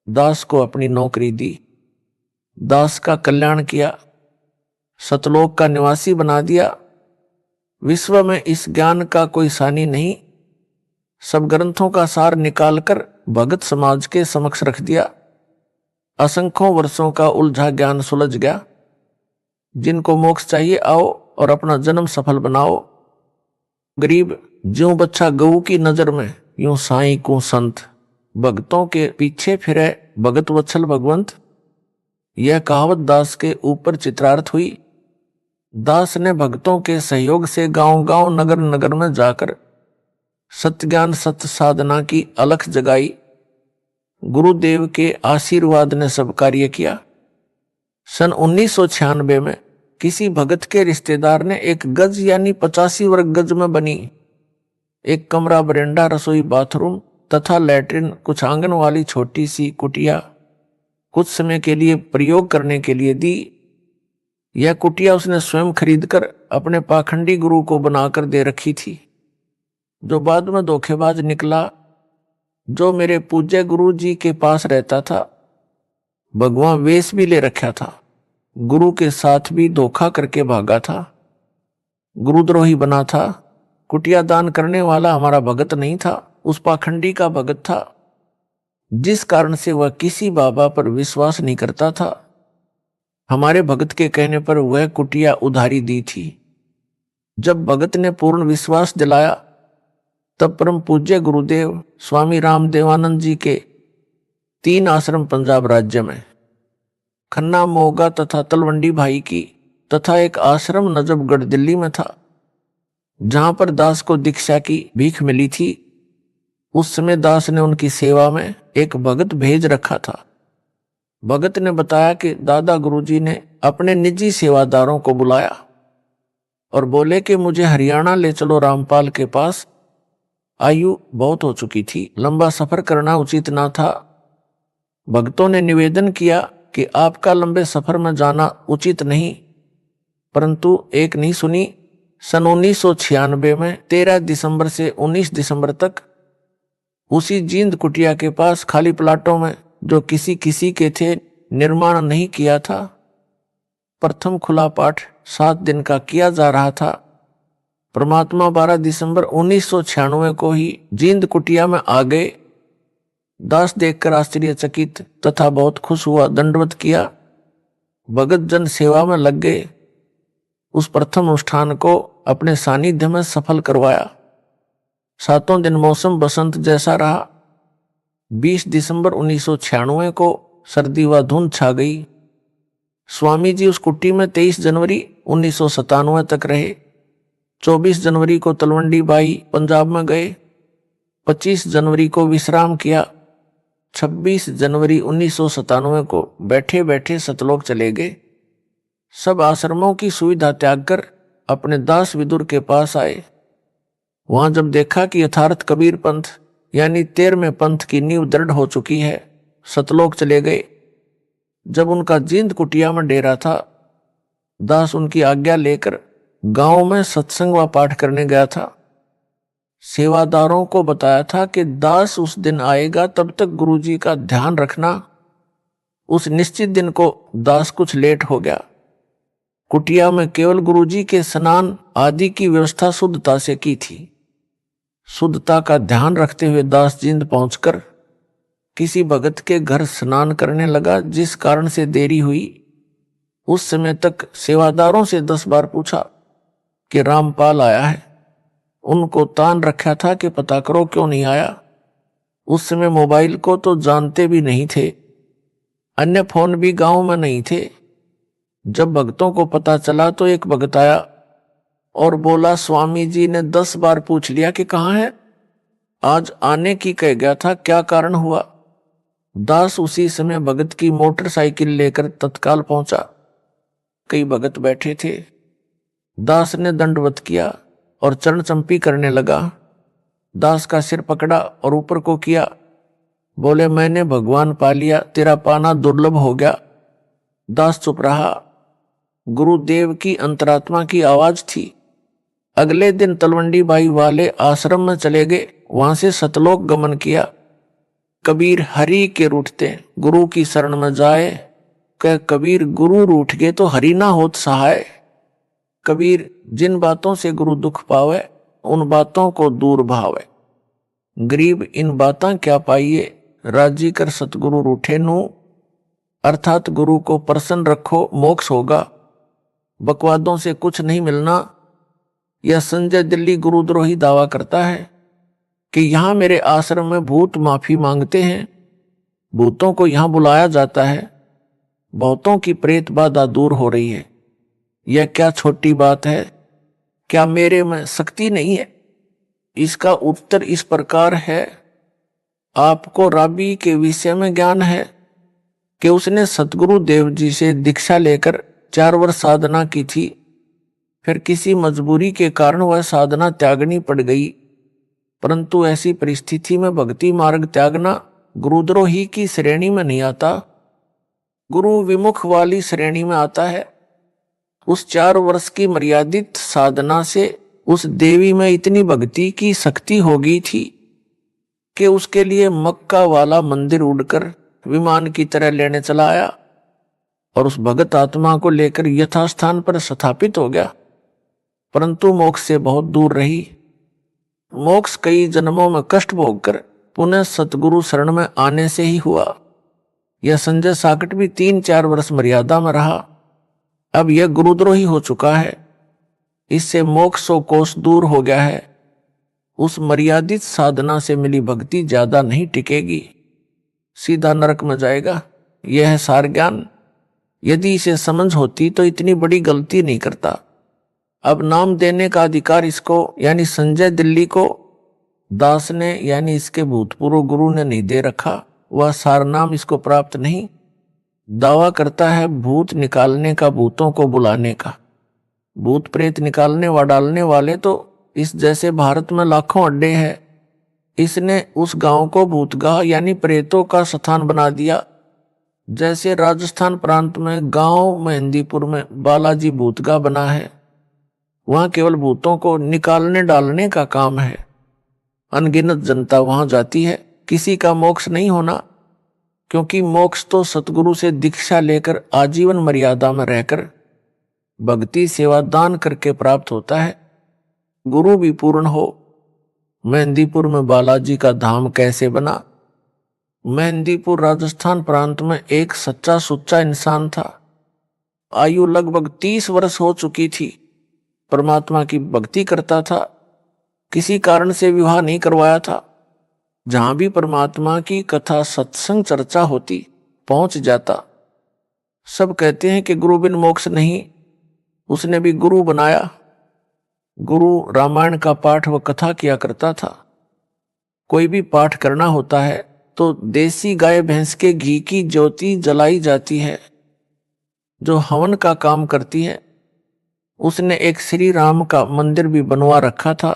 दास को अपनी नौकरी दी, दास का कल्याण किया, सतलोक का निवासी बना दिया। विश्व में इस ज्ञान का कोई सानी नहीं। सब ग्रंथों का सार निकालकर भगत समाज के समक्ष रख दिया। असंख्यों वर्षों का उलझा ज्ञान सुलझ गया। जिनको मोक्ष चाहिए आओ और अपना जन्म सफल बनाओ। गरीब ज्यों बच्चा गऊ की नजर में, यूं साईं को संत, भक्तों के पीछे फिरे भगत वत्सल भगवंत। यह कहावत दास के ऊपर चित्रार्थ हुई। दास ने भक्तों के सहयोग से गांव-गांव नगर-नगर में जाकर सत्य ज्ञान सत्य साधना की अलख जगाई। गुरुदेव के आशीर्वाद ने सब कार्य किया। सन 1996 में किसी भगत के रिश्तेदार ने एक गज यानी 85 वर्ग गज में बनी एक कमरा, बरेंडा, रसोई, बाथरूम तथा लैट्रिन, कुछ आंगन वाली छोटी सी कुटिया कुछ समय के लिए प्रयोग करने के लिए दी। यह कुटिया उसने स्वयं खरीदकर अपने पाखंडी गुरु को बनाकर दे रखी थी, जो बाद में धोखेबाज निकला। जो मेरे पूज्य गुरु जी के पास रहता था, भगवान वेश भी ले रखा था, गुरु के साथ भी धोखा करके भागा था, गुरुद्रोही बना था। कुटिया दान करने वाला हमारा भगत नहीं था, उस पाखंडी का भगत था, जिस कारण से वह किसी बाबा पर विश्वास नहीं करता था। हमारे भगत के कहने पर वह कुटिया उधारी दी थी। जब भगत ने पूर्ण विश्वास दिलाया, तब परम पूज्य गुरुदेव स्वामी रामदेवानंद जी के 3 आश्रम पंजाब राज्य में, खन्ना, मोगा तथा तलवंडी भाई की, तथा एक आश्रम नजफगढ़ दिल्ली में था, जहां पर दास को दीक्षा की भीख मिली थी। उस समय दास ने उनकी सेवा में एक भगत भेज रखा था। भगत ने बताया कि दादा गुरुजी ने अपने निजी सेवादारों को बुलाया और बोले कि मुझे हरियाणा ले चलो रामपाल के पास। आयु बहुत हो चुकी थी, लंबा सफर करना उचित ना था। भक्तों ने निवेदन किया कि आपका लंबे सफर में जाना उचित नहीं, परंतु एक नहीं सुनी। सन 1996 में 13 दिसंबर से 19 दिसंबर तक उसी जींद कुटिया के पास खाली प्लाटों में, जो किसी किसी के थे, निर्माण नहीं किया था, प्रथम खुला पाठ 7 दिन का किया जा रहा था। परमात्मा 12 दिसंबर 1996 को ही जींद कुटिया में आ गए। दास देखकर आश्चर्यचकित तथा बहुत खुश हुआ, दंडवत किया। भगत जन सेवा में लग गए। उस प्रथम अनुष्ठान को अपने सानिध्य में सफल करवाया। 7 दिन मौसम बसंत जैसा रहा। 20 दिसंबर 1996 को सर्दी व धुंध छा गई। स्वामी जी उस कुटी में 23 जनवरी 1997 तक रहे। 24 जनवरी को तलवंडी बाई पंजाब में गए। 25 जनवरी को विश्राम किया। 26 जनवरी 1997 को बैठे बैठे सतलोक चले गए। सब आश्रमों की सुविधा त्याग कर अपने दास विदुर के पास आए। वहां जब देखा कि यथार्थ कबीर पंथ यानी 13वें पंथ की नींव दृढ़ हो चुकी है, सतलोक चले गए। जब उनका जींद कुटिया में डेरा था, दास उनकी आज्ञा लेकर गांव में सत्संग व पाठ करने गया था। सेवादारों को बताया था कि दास उस दिन आएगा, तब तक गुरुजी का ध्यान रखना। उस निश्चित दिन को दास कुछ लेट हो गया। कुटिया में केवल गुरुजी के स्नान आदि की व्यवस्था शुद्धता से की थी। शुद्धता का ध्यान रखते हुए दास जींद पहुंचकर किसी भगत के घर स्नान करने लगा, जिस कारण से देरी हुई। उस समय तक सेवादारों से 10 बार पूछा कि रामपाल आया है। उनको तान रखा था कि पता करो क्यों नहीं आया। उस समय मोबाइल को तो जानते भी नहीं थे, अन्य फोन भी गांव में नहीं थे। जब भक्तों को पता चला तो एक भगत आया और बोला, स्वामी जी ने 10 बार पूछ लिया कि कहाँ है, आज आने की कह गया था, क्या कारण हुआ। दास उसी समय भगत की मोटरसाइकिल लेकर तत्काल पहुंचा। कई भगत बैठे थे। दास ने दंडवत किया और चरण चंपी करने लगा। दास का सिर पकड़ा और ऊपर को किया। बोले, मैंने भगवान पा लिया, तेरा पाना दुर्लभ हो गया। दास चुप रहा। गुरुदेव की अंतरात्मा की आवाज थी। अगले दिन तलवंडी बाई वाले आश्रम में चले गए, वहां से सतलोक गमन किया। कबीर हरि के रूठते गुरु की शरण में जाए, कह कबीर गुरु रूठ गए तो हरि ना होत सहाय। कबीर जिन बातों से गुरु दुख पावे, उन बातों को दूर भावे। गरीब इन बातां क्या पाइए, राजी कर सतगुरु रूठे नू। अर्थात गुरु को प्रसन्न रखो, मोक्ष होगा। बकवादों से कुछ नहीं मिलना। यह संजय दिल्ली गुरुद्रोही दावा करता है कि यहां मेरे आश्रम में भूत माफी मांगते हैं। भूतों को यहां बुलाया जाता है। बहुतों की प्रेत बाधा दूर हो रही है। यह क्या छोटी बात है? क्या मेरे में शक्ति नहीं है? इसका उत्तर इस प्रकार है। आपको राबी के विषय में ज्ञान है कि उसने सतगुरु देव जी से दीक्षा लेकर 4 वर्ष साधना की थी। फिर किसी मजबूरी के कारण वह साधना त्यागनी पड़ गई। परंतु ऐसी परिस्थिति में भक्ति मार्ग त्यागना गुरुद्रोही की श्रेणी में नहीं आता, गुरु विमुख वाली श्रेणी में आता है। उस 4 वर्ष की मर्यादित साधना से उस देवी में इतनी भक्ति की शक्ति हो गई थी कि उसके लिए मक्का वाला मंदिर उड़कर विमान की तरह लेने चला आया और उस भगत आत्मा को लेकर यथास्थान पर स्थापित हो गया। परंतु मोक्ष से बहुत दूर रही। मोक्ष कई जन्मों में कष्ट भोगकर पुनः सतगुरु शरण में आने से ही हुआ। यह संजय साकट भी 3-4 वर्ष मर्यादा में रहा। अब यह गुरुद्रोही हो चुका है। इससे मोक्ष सौ कोस दूर हो गया है। उस मर्यादित साधना से मिली भक्ति ज्यादा नहीं टिकेगी, सीधा नरक में जाएगा। यह है सार ज्ञान। यदि इसे समझ होती तो इतनी बड़ी गलती नहीं करता। अब नाम देने का अधिकार इसको यानी संजय दिल्ली को दास ने यानी इसके भूतपूर्व गुरु ने नहीं दे रखा। वह सार नाम इसको प्राप्त नहीं। दावा करता है भूत निकालने का, भूतों को बुलाने का। भूत प्रेत निकालने व डालने वाले तो इस जैसे भारत में लाखों अड्डे हैं। इसने उस गांव को भूतगाह यानी प्रेतों का स्थान बना दिया। जैसे राजस्थान प्रांत में गांव मेहंदीपुर में बालाजी भूतगाह बना है, वहां केवल भूतों को निकालने डालने का काम है। अनगिनत जनता वहां जाती है। किसी का मोक्ष नहीं होना, क्योंकि मोक्ष तो सतगुरु से दीक्षा लेकर आजीवन मर्यादा में रहकर भक्ति सेवा दान करके प्राप्त होता है। गुरु भी पूर्ण हो। मेहंदीपुर में बालाजी का धाम कैसे बना? मेहंदीपुर राजस्थान प्रांत में एक सच्चा सुच्चा इंसान था। आयु लगभग 30 वर्ष हो चुकी थी। परमात्मा की भक्ति करता था। किसी कारण से विवाह नहीं करवाया था। जहां भी परमात्मा की कथा सत्संग चर्चा होती पहुंच जाता। सब कहते हैं कि गुरु बिन मोक्ष नहीं। उसने भी गुरु बनाया। गुरु रामायण का पाठ व कथा किया करता था। कोई भी पाठ करना होता है तो देसी गाय भैंस के घी की ज्योति जलाई जाती है जो हवन का काम करती है। उसने एक श्री राम का मंदिर भी बनवा रखा था।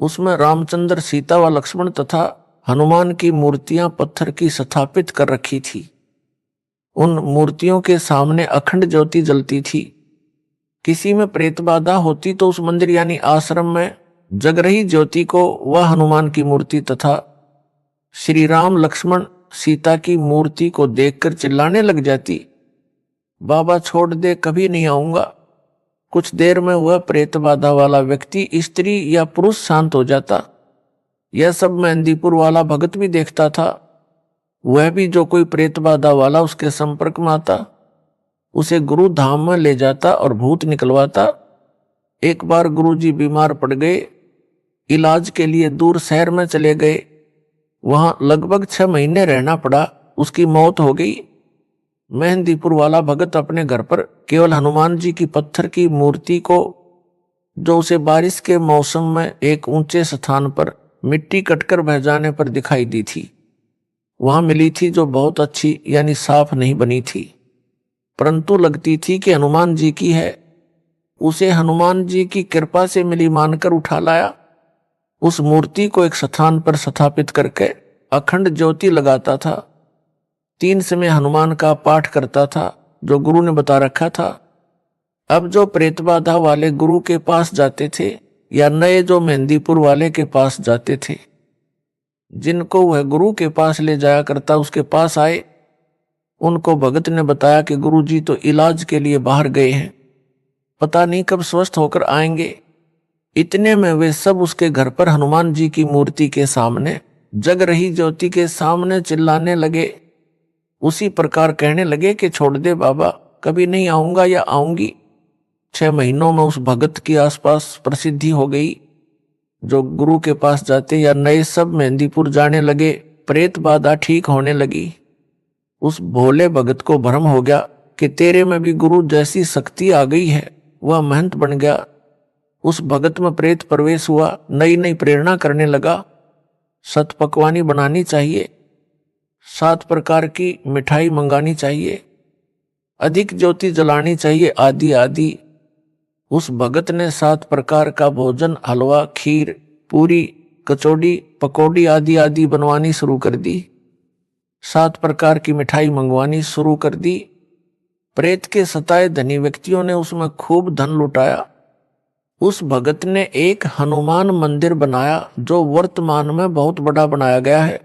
उसमें रामचंद्र, सीता व लक्ष्मण तथा हनुमान की मूर्तियां पत्थर की स्थापित कर रखी थी। उन मूर्तियों के सामने अखंड ज्योति जलती थी। किसी में प्रेत बाधा होती तो उस मंदिर यानी आश्रम में जग रही ज्योति को वह हनुमान की मूर्ति तथा श्री राम, लक्ष्मण, सीता की मूर्ति को देखकर चिल्लाने लग जाती, बाबा छोड़ दे, कभी नहीं आऊंगा। कुछ देर में वह प्रेत बाधा वाला व्यक्ति स्त्री या पुरुष शांत हो जाता। यह सब मेहंदीपुर वाला भगत भी देखता था। वह भी जो कोई प्रेत बाधा वाला उसके संपर्क में आता उसे गुरु धाम में ले जाता और भूत निकलवाता। एक बार गुरुजी बीमार पड़ गए, इलाज के लिए दूर शहर में चले गए। वहां लगभग 6 महीने रहना पड़ा। उसकी मौत हो गई। मेहंदीपुर वाला भगत अपने घर पर केवल हनुमान जी की पत्थर की मूर्ति को, जो उसे बारिश के मौसम में एक ऊंचे स्थान पर मिट्टी कटकर बह जाने पर दिखाई दी थी, वहां मिली थी, जो बहुत अच्छी यानी साफ नहीं बनी थी, परंतु लगती थी कि हनुमान जी की है। उसे हनुमान जी की कृपा से मिली मानकर उठा लाया। उस मूर्ति को एक स्थान पर स्थापित करके अखंड ज्योति लगाता था। 3 समय हनुमान का पाठ करता था जो गुरु ने बता रखा था। अब जो प्रेत बाधा वाले गुरु के पास जाते थे या नए जो मेहंदीपुर वाले के पास जाते थे, जिनको वह गुरु के पास ले जाया करता उसके पास आए, उनको भगत ने बताया कि गुरु जी तो इलाज के लिए बाहर गए हैं, पता नहीं कब स्वस्थ होकर आएंगे। इतने में वे सब उसके घर पर हनुमान जी की मूर्ति के सामने जग रही ज्योति के सामने चिल्लाने लगे। उसी प्रकार कहने लगे कि छोड़ दे बाबा, कभी नहीं आऊंगा या आऊंगी। 6 महीनों में उस भगत की आसपास प्रसिद्धि हो गई। जो गुरु के पास जाते या नए सब मेहंदीपुर जाने लगे, प्रेत बाधा ठीक होने लगी। उस भोले भगत को भ्रम हो गया कि तेरे में भी गुरु जैसी शक्ति आ गई है। वह महंत बन गया। उस भगत में प्रेत प्रवेश हुआ। नई नई प्रेरणा करने लगा। सत पकवानी बनानी चाहिए, 7 प्रकार की मिठाई मंगानी चाहिए, अधिक ज्योति जलानी चाहिए, आदि आदि। उस भगत ने 7 प्रकार का भोजन, हलवा, खीर, पूरी, कचौड़ी, पकौड़ी आदि आदि बनवानी शुरू कर दी। 7 प्रकार की मिठाई मंगवानी शुरू कर दी। प्रेत के सताए धनी व्यक्तियों ने उसमें खूब धन लुटाया। उस भगत ने एक हनुमान मंदिर बनाया जो वर्तमान में बहुत बड़ा बनाया गया है।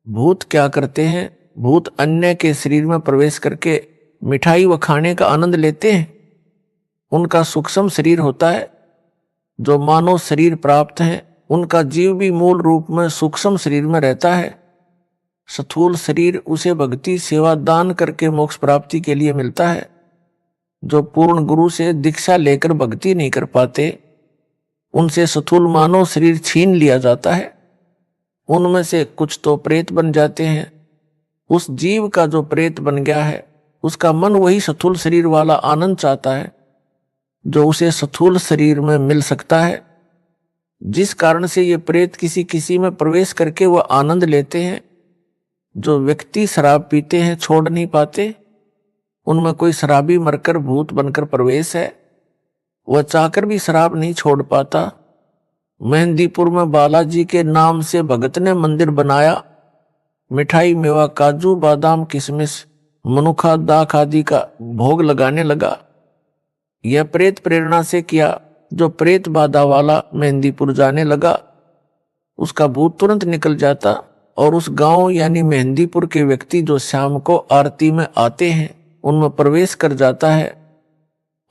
भूत क्या करते हैं? भूत अन्य के शरीर में प्रवेश करके मिठाई व खाने का आनंद लेते हैं। उनका सूक्ष्म शरीर होता है। जो मानव शरीर प्राप्त है उनका जीव भी मूल रूप में सूक्ष्म शरीर में रहता है। स्थूल शरीर उसे भक्ति सेवा दान करके मोक्ष प्राप्ति के लिए मिलता है। जो पूर्ण गुरु से दीक्षा लेकर भक्ति नहीं कर पाते, उनसे स्थूल मानव शरीर छीन लिया जाता है। उनमें से कुछ तो प्रेत बन जाते हैं। उस जीव का जो प्रेत बन गया है उसका मन वही स्थूल शरीर वाला आनंद चाहता है जो उसे स्थूल शरीर में मिल सकता है। जिस कारण से ये प्रेत किसी किसी में प्रवेश करके वह आनंद लेते हैं। जो व्यक्ति शराब पीते हैं छोड़ नहीं पाते, उनमें कोई शराबी मरकर भूत बनकर प्रवेश है। वह चाहकर भी शराब नहीं छोड़ पाता। मेहंदीपुर में बालाजी के नाम से भगत ने मंदिर बनाया। मिठाई, मेवा, काजू, बादाम, किशमिश, मनुखा, दाख आदि का भोग लगाने लगा। यह प्रेत प्रेरणा से किया। जो प्रेत बाधा वाला मेहंदीपुर जाने लगा उसका भूत तुरंत निकल जाता और उस गांव यानी मेहंदीपुर के व्यक्ति जो शाम को आरती में आते हैं उनमें प्रवेश कर जाता है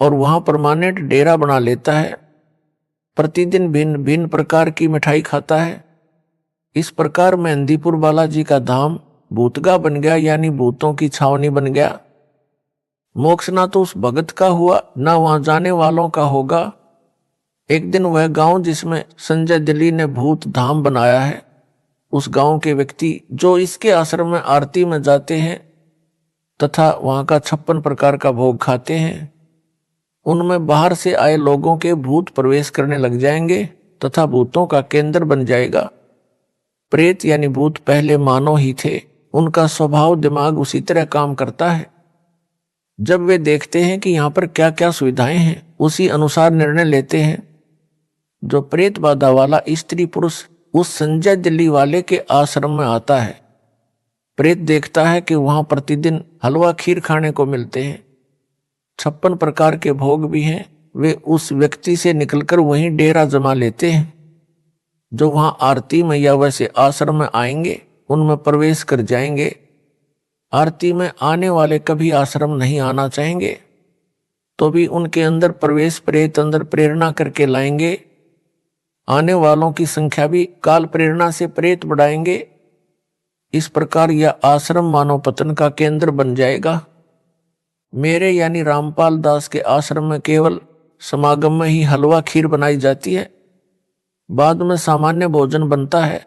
और वहां परमानेंट डेरा बना लेता है। प्रतिदिन भिन्न भिन्न प्रकार की मिठाई खाता है। इस प्रकार मेहंदीपुर बालाजी का धाम भूतगा बन गया, यानी भूतों की छावनी बन गया। मोक्ष ना तो उस भगत का हुआ ना वहां जाने वालों का होगा। एक दिन वह गांव जिसमें संजय दिल्ली ने भूत धाम बनाया है, उस गांव के व्यक्ति जो इसके आश्रम में आरती में जाते हैं तथा वहां का 56 प्रकार का भोग खाते हैं, उनमें बाहर से आए लोगों के भूत प्रवेश करने लग जाएंगे तथा भूतों का केंद्र बन जाएगा। प्रेत यानी भूत पहले मानव ही थे, उनका स्वभाव दिमाग उसी तरह काम करता है। जब वे देखते हैं कि यहाँ पर क्या क्या सुविधाएं हैं, उसी अनुसार निर्णय लेते हैं। जो प्रेत बाधा वाला स्त्री पुरुष उस संजय दिल्ली वाले के आश्रम में आता है, प्रेत देखता है कि वहां प्रतिदिन हलवा खीर खाने को मिलते हैं, 56 प्रकार के भोग भी हैं। वे उस व्यक्ति से निकलकर वहीं डेरा जमा लेते हैं। जो वहां आरती में या वैसे आश्रम में आएंगे उनमें प्रवेश कर जाएंगे। आरती में आने वाले कभी आश्रम नहीं आना चाहेंगे तो भी उनके अंदर प्रवेश प्रेत अंदर प्रेरणा करके लाएंगे। आने वालों की संख्या भी काल प्रेरणा से प्रेत बढ़ाएंगे। इस प्रकार यह आश्रम मानव पतन का केंद्र बन जाएगा। मेरे यानी रामपाल दास के आश्रम में केवल समागम में ही हलवा खीर बनाई जाती है, बाद में सामान्य भोजन बनता है।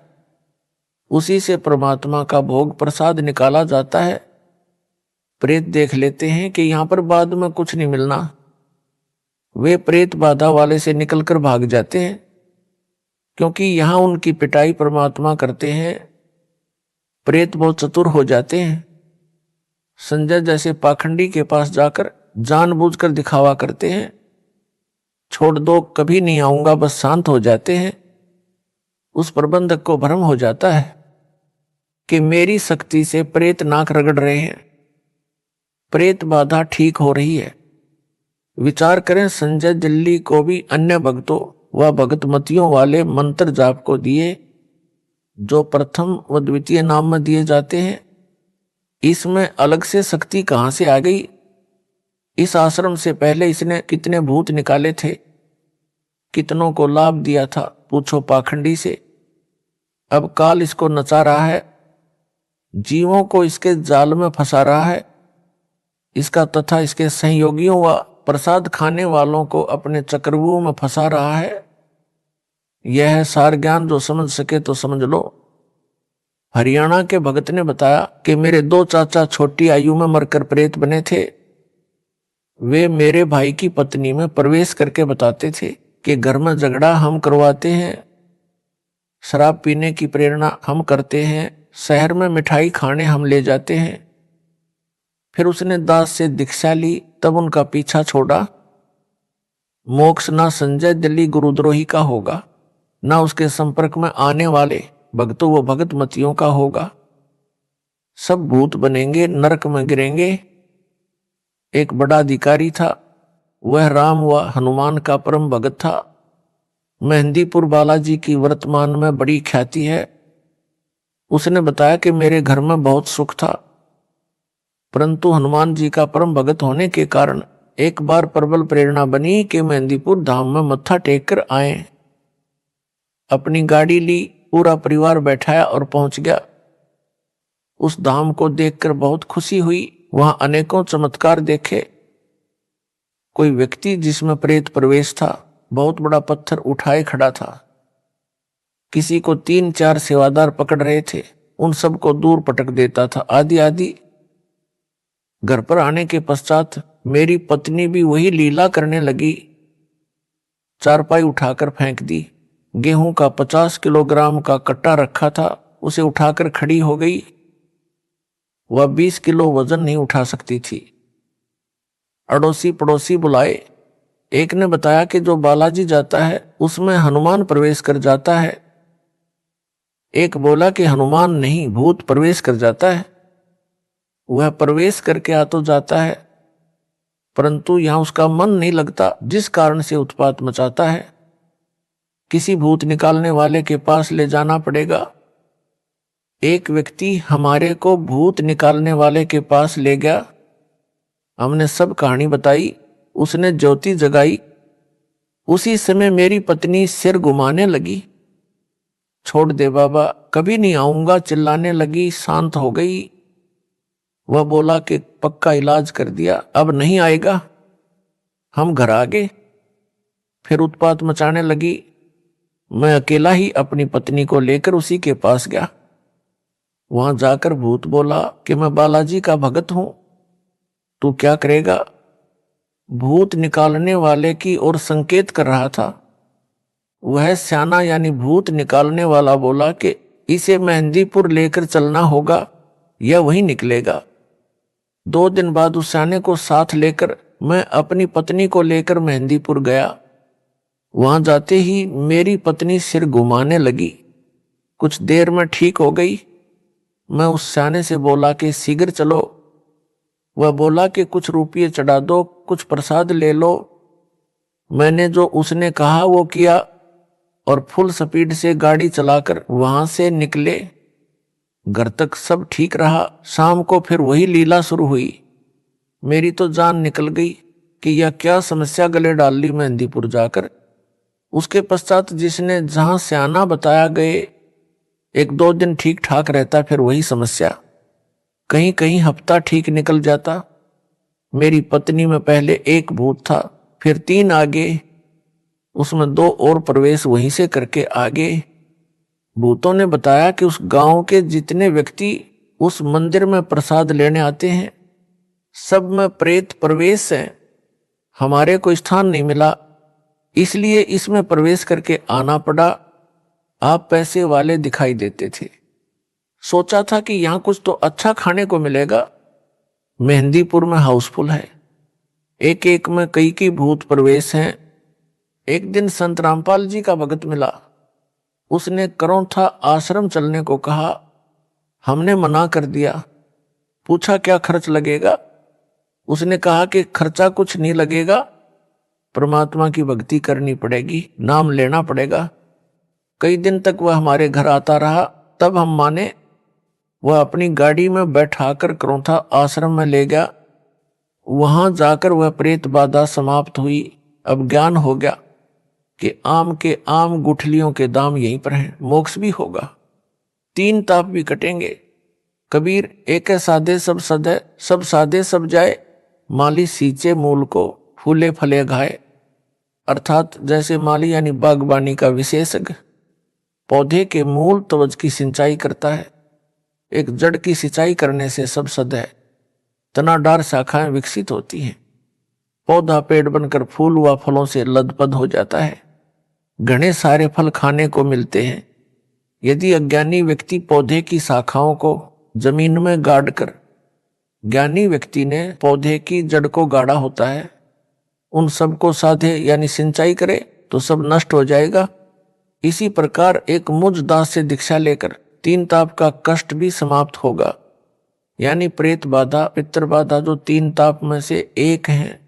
उसी से परमात्मा का भोग प्रसाद निकाला जाता है। प्रेत देख लेते हैं कि यहाँ पर बाद में कुछ नहीं मिलना, वे प्रेत बाधा वाले से निकलकर भाग जाते हैं, क्योंकि यहाँ उनकी पिटाई परमात्मा करते हैं। प्रेत बहुत चतुर हो जाते हैं। संजय जैसे पाखंडी के पास जाकर जानबूझकर दिखावा करते हैं, छोड़ दो कभी नहीं आऊंगा, बस शांत हो जाते हैं। उस प्रबंधक को भ्रम हो जाता है कि मेरी शक्ति से प्रेत नाक रगड़ रहे हैं, प्रेत बाधा ठीक हो रही है। विचार करें, संजय दिल्ली को भी अन्य भक्तों व भगतमतियों वाले मंत्र जाप को दिए, जो प्रथम व द्वितीय नाम में दिए जाते हैं। इसमें अलग से शक्ति कहां से आ गई? इस आश्रम से पहले इसने कितने भूत निकाले थे, कितनों को लाभ दिया था, पूछो पाखंडी से। अब काल इसको नचा रहा है, जीवों को इसके जाल में फंसा रहा है। इसका तथा इसके सहयोगियों व प्रसाद खाने वालों को अपने चक्रव्यूह में फंसा रहा है। यह है सार ज्ञान, जो समझ सके तो समझ लो। हरियाणा के भगत ने बताया कि मेरे 2 चाचा छोटी आयु में मरकर प्रेत बने थे। वे मेरे भाई की पत्नी में प्रवेश करके बताते थे कि घर में झगड़ा हम करवाते हैं, शराब पीने की प्रेरणा हम करते हैं, शहर में मिठाई खाने हम ले जाते हैं। फिर उसने दास से दीक्षा ली, तब उनका पीछा छोड़ा। मोक्ष ना संजय दिल्ली गुरुद्रोही का होगा, ना उसके संपर्क में आने वाले भक्तों व भगतमतियों का होगा। सब भूत बनेंगे, नरक में गिरेंगे। एक बड़ा अधिकारी था, वह राम व हनुमान का परम भगत था। मेहंदीपुर बालाजी की वर्तमान में बड़ी ख्याति है। उसने बताया कि मेरे घर में बहुत सुख था, परंतु हनुमान जी का परम भगत होने के कारण एक बार प्रबल प्रेरणा बनी कि मेहंदीपुर धाम में मत्था टेक कर आए। अपनी गाड़ी ली, पूरा परिवार बैठाया और पहुंच गया। उस धाम को देखकर बहुत खुशी हुई। वहां अनेकों चमत्कार देखे। कोई व्यक्ति जिसमें प्रेत प्रवेश था, बहुत बड़ा पत्थर उठाए खड़ा था। किसी को 3-4 सेवादार पकड़ रहे थे, उन सबको दूर पटक देता था, आदि आदि। घर पर आने के पश्चात मेरी पत्नी भी वही लीला करने लगी। चारपाई उठाकर फेंक दी। गेहूं का 50 किलोग्राम का कट्टा रखा था, उसे उठाकर खड़ी हो गई। वह 20 किलो वजन नहीं उठा सकती थी। अड़ोसी पड़ोसी बुलाए। एक ने बताया कि जो बालाजी जाता है उसमें हनुमान प्रवेश कर जाता है। एक बोला कि हनुमान नहीं, भूत प्रवेश कर जाता है। वह प्रवेश करके आ तो जाता है, परंतु यहां उसका मन नहीं लगता, जिस कारण से उत्पात मचाता है। किसी भूत निकालने वाले के पास ले जाना पड़ेगा। एक व्यक्ति हमारे को भूत निकालने वाले के पास ले गया। हमने सब कहानी बताई, उसने ज्योति जगाई। उसी समय मेरी पत्नी सिर घुमाने लगी। छोड़ दे बाबा, कभी नहीं आऊंगा, चिल्लाने लगी। शांत हो गई। वह बोला कि पक्का इलाज कर दिया, अब नहीं आएगा। हम घर आ गए। फिर उत्पात मचाने लगी। मैं अकेला ही अपनी पत्नी को लेकर उसी के पास गया। वहां जाकर भूत बोला कि मैं बालाजी का भगत हूं, तू क्या करेगा? भूत निकालने वाले की ओर संकेत कर रहा था। वह स्याना यानी भूत निकालने वाला बोला कि इसे मेहंदीपुर लेकर चलना होगा या वहीं निकलेगा। 2 दिन बाद उस स्याने को साथ लेकर मैं अपनी पत्नी को लेकर मेहंदीपुर गया। वहां जाते ही मेरी पत्नी सिर घुमाने लगी। कुछ देर में ठीक हो गई। मैं उस स्याने से बोला कि शीघ्र चलो। वह बोला कि कुछ रुपये चढ़ा दो, कुछ प्रसाद ले लो। मैंने जो उसने कहा वो किया और फुल स्पीड से गाड़ी चलाकर वहां से निकले। घर तक सब ठीक रहा। शाम को फिर वही लीला शुरू हुई। मेरी तो जान निकल गई कि यह क्या समस्या गले डाल ली मेहंदीपुर जाकर। उसके पश्चात जिसने जहां स्याना बताया गए 1-2 दिन ठीक ठाक रहता, फिर वही समस्या। कहीं कहीं हफ्ता ठीक निकल जाता। मेरी पत्नी में पहले 1 भूत था, फिर 3 आगे, उसमें 2 और प्रवेश वहीं से करके आगे। भूतों ने बताया कि उस गांव के जितने व्यक्ति उस मंदिर में प्रसाद लेने आते हैं सब में प्रेत प्रवेश है। हमारे को स्थान नहीं मिला, इसलिए इसमें प्रवेश करके आना पड़ा। आप पैसे वाले दिखाई देते थे। सोचा था कि यहां कुछ तो अच्छा खाने को मिलेगा। मेहंदीपुर में हाउसफुल है, एक एक में कई भूत प्रवेश हैं। एक दिन संत रामपाल जी का भगत मिला। उसने करौंथा आश्रम चलने को कहा। हमने मना कर दिया। पूछा क्या खर्च लगेगा। उसने कहा कि खर्चा कुछ नहीं लगेगा, परमात्मा की भक्ति करनी पड़ेगी, नाम लेना पड़ेगा। कई दिन तक वह हमारे घर आता रहा, तब हम माने। वह अपनी गाड़ी में बैठाकर करौंथा आश्रम में ले गया। वहां जाकर वह प्रेत बाधा समाप्त हुई। अब ज्ञान हो गया कि आम के आम गुठलियों के दाम यहीं पर हैं। मोक्ष भी होगा, 3 ताप भी कटेंगे। कबीर एक साधे सब सदे, सब साधे सब जाए, माली सींचे मूल को, फूले फले घाए। अर्थात जैसे माली यानी बागबानी का विशेषज्ञ पौधे के मूल तवज की सिंचाई करता है, एक जड़ की सिंचाई करने से सब सद है, तनाडार शाखाएं विकसित होती हैं, पौधा पेड़ बनकर फूल व फलों से लदपद हो जाता है, घने सारे फल खाने को मिलते हैं। यदि अज्ञानी व्यक्ति पौधे की शाखाओं को जमीन में गाड़ कर, ज्ञानी व्यक्ति ने पौधे की जड़ को गाड़ा होता है, उन सबको साधे यानी सिंचाई करे तो सब नष्ट हो जाएगा। इसी प्रकार एक मुझ दास से दीक्षा लेकर 3 ताप का कष्ट भी समाप्त होगा। यानी प्रेत बाधा, पितृ बाधा जो 3 ताप में से एक हैं,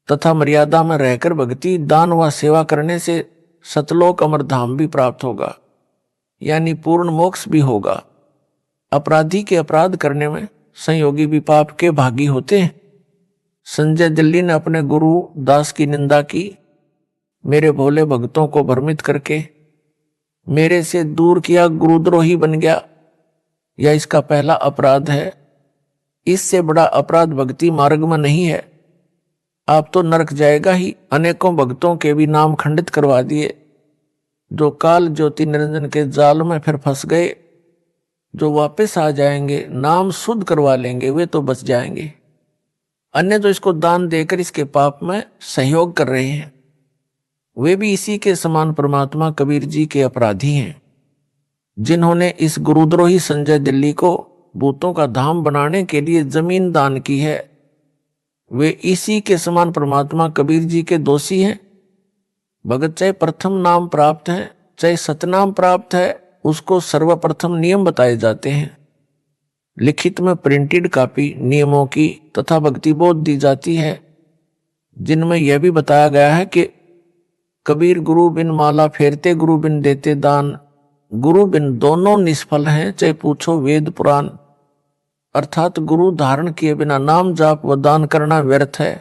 तथा मर्यादा में रहकर भक्ति, दान व सेवा करने से सतलोक अमरधाम भी प्राप्त होगा, यानी पूर्ण मोक्ष भी होगा। अपराधी के अपराध करने में संयोगी भी पाप के भागी होते हैं। संजय दिल्ली ने अपने गुरु दास की निंदा की। मेरे भोले भक्तों को भ्रमित करके मेरे से दूर किया, गुरुद्रोही बन गया। यह इसका पहला अपराध है। इससे बड़ा अपराध भक्ति मार्ग में नहीं है। आप तो नरक जाएगा ही। अनेकों भक्तों के भी नाम खंडित करवा दिए, जो काल ज्योति निरंजन के जाल में फिर फंस गए। जो वापस आ जाएंगे, नाम शुद्ध करवा लेंगे, वे तो बच जाएंगे। अन्य जो इसको दान देकर इसके पाप में सहयोग कर रहे हैं, वे भी इसी के समान परमात्मा कबीर जी के अपराधी हैं। जिन्होंने इस गुरुद्रोही संजय दिल्ली को भूतों का धाम बनाने के लिए जमीन दान की है, वे इसी के समान परमात्मा कबीर जी के दोषी हैं। भगत चाहे प्रथम नाम प्राप्त है, चाहे सतनाम प्राप्त है, उसको सर्वप्रथम नियम बताए जाते हैं। लिखित में प्रिंटेड कॉपी नियमों की तथा भक्ति बोध दी जाती है, जिनमें यह भी बताया गया है कि कबीर गुरु बिन माला फेरते, गुरु बिन देते दान, गुरु बिन दोनों निष्फल हैं, चाहे पूछो वेद पुराण। अर्थात गुरु धारण किए बिना नाम जाप व दान करना व्यर्थ है।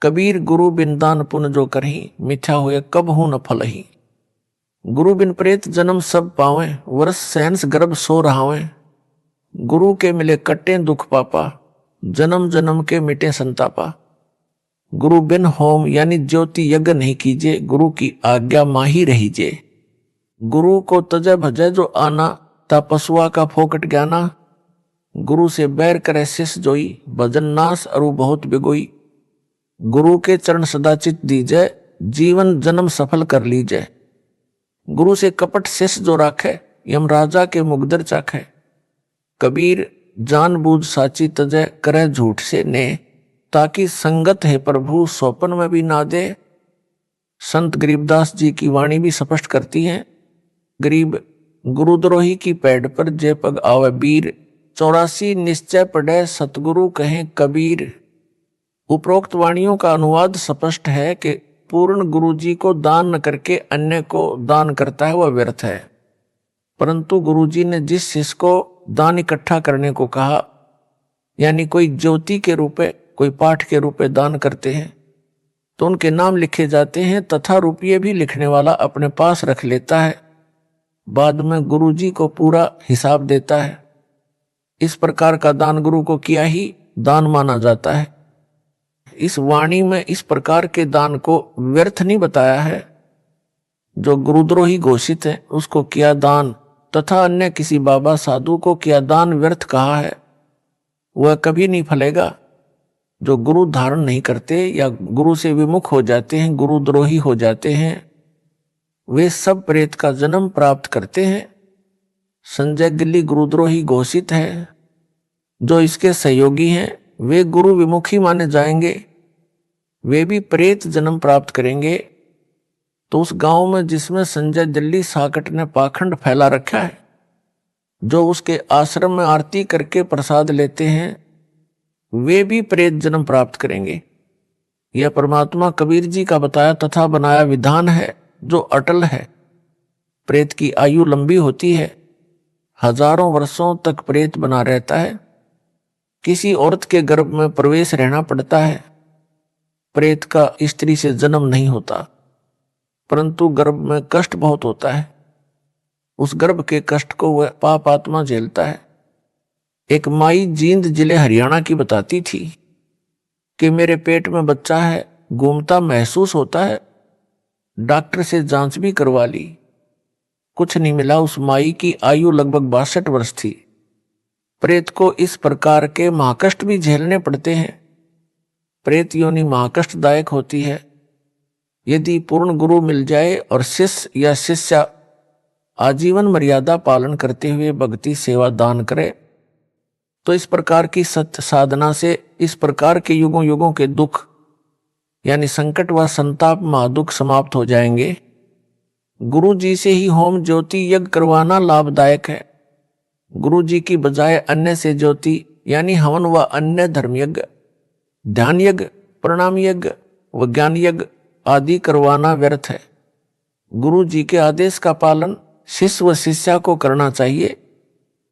कबीर गुरु बिन दान पुण्य जो करही, मिथ्या हुए कब हूं न फल ही। गुरु बिन प्रेत जन्म सब पावे, वर्ष सहंस गर्भ सो रहावे। गुरु के मिले कट्टे दुख पापा, जन्म जन्म के मिटे संतापा। गुरु बिन होम यानी ज्योति यज्ञ नहीं कीजिए, गुरु की आज्ञा माही रहीजे। गुरु को तजय भजय जो आना, ता पशुआ का फोकट ज्ञाना। गुरु से बैर करे शिष जोई, भजन नाश अरु बहुत बिगोई। गुरु के चरण सदा चित दीजय, जीवन जन्म सफल कर लीजय। गुरु से कपट शिष जो राखे, यमराजा के मुगदर चाखे। कबीर जानबूझ साची तजय करे झूठ से ने, ताकि संगत है प्रभु स्वपन में भी ना दे। संत गरीबदास जी की वाणी भी स्पष्ट करती है, गरीब गुरुद्रोही की पैड़ पर जे पग आवे बीर, 84 निश्चय पढ़े सतगुरु कहें कबीर। उपरोक्त वाणियों का अनुवाद स्पष्ट है कि पूर्ण गुरु जी को दान न करके अन्य को दान करता है वह व्यर्थ है। परंतु गुरु जी ने जिस शिष्य को दान इकट्ठा करने को कहा, यानी कोई ज्योति के रूप में, कोई पाठ के रूप में दान करते हैं, तो उनके नाम लिखे जाते हैं तथा रुपये भी लिखने वाला अपने पास रख लेता है, बाद में गुरु जी को पूरा हिसाब देता है। इस प्रकार का दान गुरु को किया ही दान माना जाता है। इस वाणी में इस प्रकार के दान को व्यर्थ नहीं बताया है। जो गुरुद्रोही घोषित है उसको किया दान, तथा अन्य किसी बाबा साधु को किया दान व्यर्थ कहा है, वह कभी नहीं फलेगा। जो गुरु धारण नहीं करते या गुरु से विमुख हो जाते हैं, गुरुद्रोही हो जाते हैं, वे सब प्रेत का जन्म प्राप्त करते हैं। संजय गिल्ली गुरुद्रोही घोषित है। जो इसके सहयोगी हैं वे गुरु विमुखी माने जाएंगे, वे भी प्रेत जन्म प्राप्त करेंगे। तो उस गांव में जिसमें संजय दिल्ली साकट ने पाखंड फैला रखा है, जो उसके आश्रम में आरती करके प्रसाद लेते हैं, वे भी प्रेत जन्म प्राप्त करेंगे। यह परमात्मा कबीर जी का बताया तथा बनाया विधान है जो अटल है। प्रेत की आयु लंबी होती है, हजारों वर्षों तक प्रेत बना रहता है। किसी औरत के गर्भ में प्रवेश रहना पड़ता है। प्रेत का स्त्री से जन्म नहीं होता, परंतु गर्भ में कष्ट बहुत होता है। उस गर्भ के कष्ट को वह पाप आत्मा झेलता है। एक माई जींद जिले हरियाणा की बताती थी कि मेरे पेट में बच्चा है, घूमता महसूस होता है, डॉक्टर से जांच भी करवा ली, कुछ नहीं मिला। उस माई की आयु लगभग 62 वर्ष थी। प्रेत को इस प्रकार के महाकष्ट भी झेलने पड़ते हैं। प्रेत योनि महाकष्टदायक होती है। यदि पूर्ण गुरु मिल जाए और शिष्य या शिष्या आजीवन मर्यादा पालन करते हुए भक्ति सेवा दान करे, तो इस प्रकार की सत्य साधना से इस प्रकार के युगों युगों के दुख यानी संकट व संताप महादुख समाप्त हो जाएंगे। गुरु जी से ही होम ज्योति यज्ञ करवाना लाभदायक है। गुरु जी की बजाय अन्य से ज्योति यानी हवन व अन्य धर्म यज्ञ, ध्यान यज्ञ, प्रणाम यज्ञ, विज्ञान यज्ञ आदि करवाना व्यर्थ है। गुरु जी के आदेश का पालन शिष्य व शिष्या को करना चाहिए।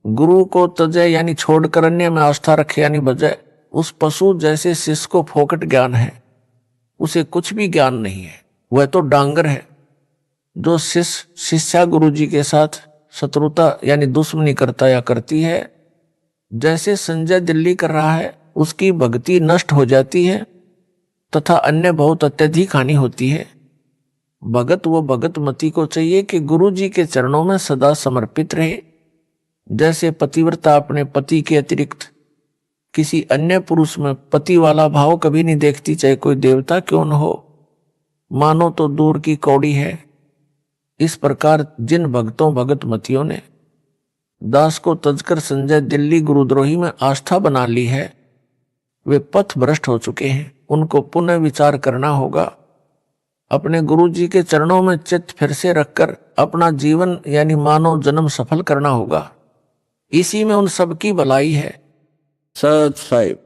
गुरु को तजय यानी छोड़कर अन्य में आस्था रखे यानी बजाय उस पशु जैसे शिष्य को फोकट ज्ञान है, उसे कुछ भी ज्ञान नहीं है, वह तो डांगर है। जो शिष्य शिष्या गुरु जी के साथ शत्रुता यानी दुश्मनी करता या करती है, जैसे संजय दिल्ली कर रहा है, उसकी भक्ति नष्ट हो जाती है तथा अन्य बहुत अत्यधिक हानि होती है। भगत व भगत मती को चाहिए कि गुरु जी के चरणों में सदा समर्पित रहे। जैसे पतिव्रता अपने पति के अतिरिक्त किसी अन्य पुरुष में पति वाला भाव कभी नहीं देखती, चाहे कोई देवता क्यों न हो, मानो तो दूर की कौड़ी है। इस प्रकार जिन भक्तों भगत मतियों ने दास को तजकर संजय दिल्ली गुरुद्रोही में आस्था बना ली है, वे पथ भ्रष्ट हो चुके हैं। उनको पुनः विचार करना होगा। अपने गुरु जी के चरणों में चित्त फिर से रखकर अपना जीवन यानी मानव जन्म सफल करना होगा। इसी में उन सब की भलाई है। सत साहिब।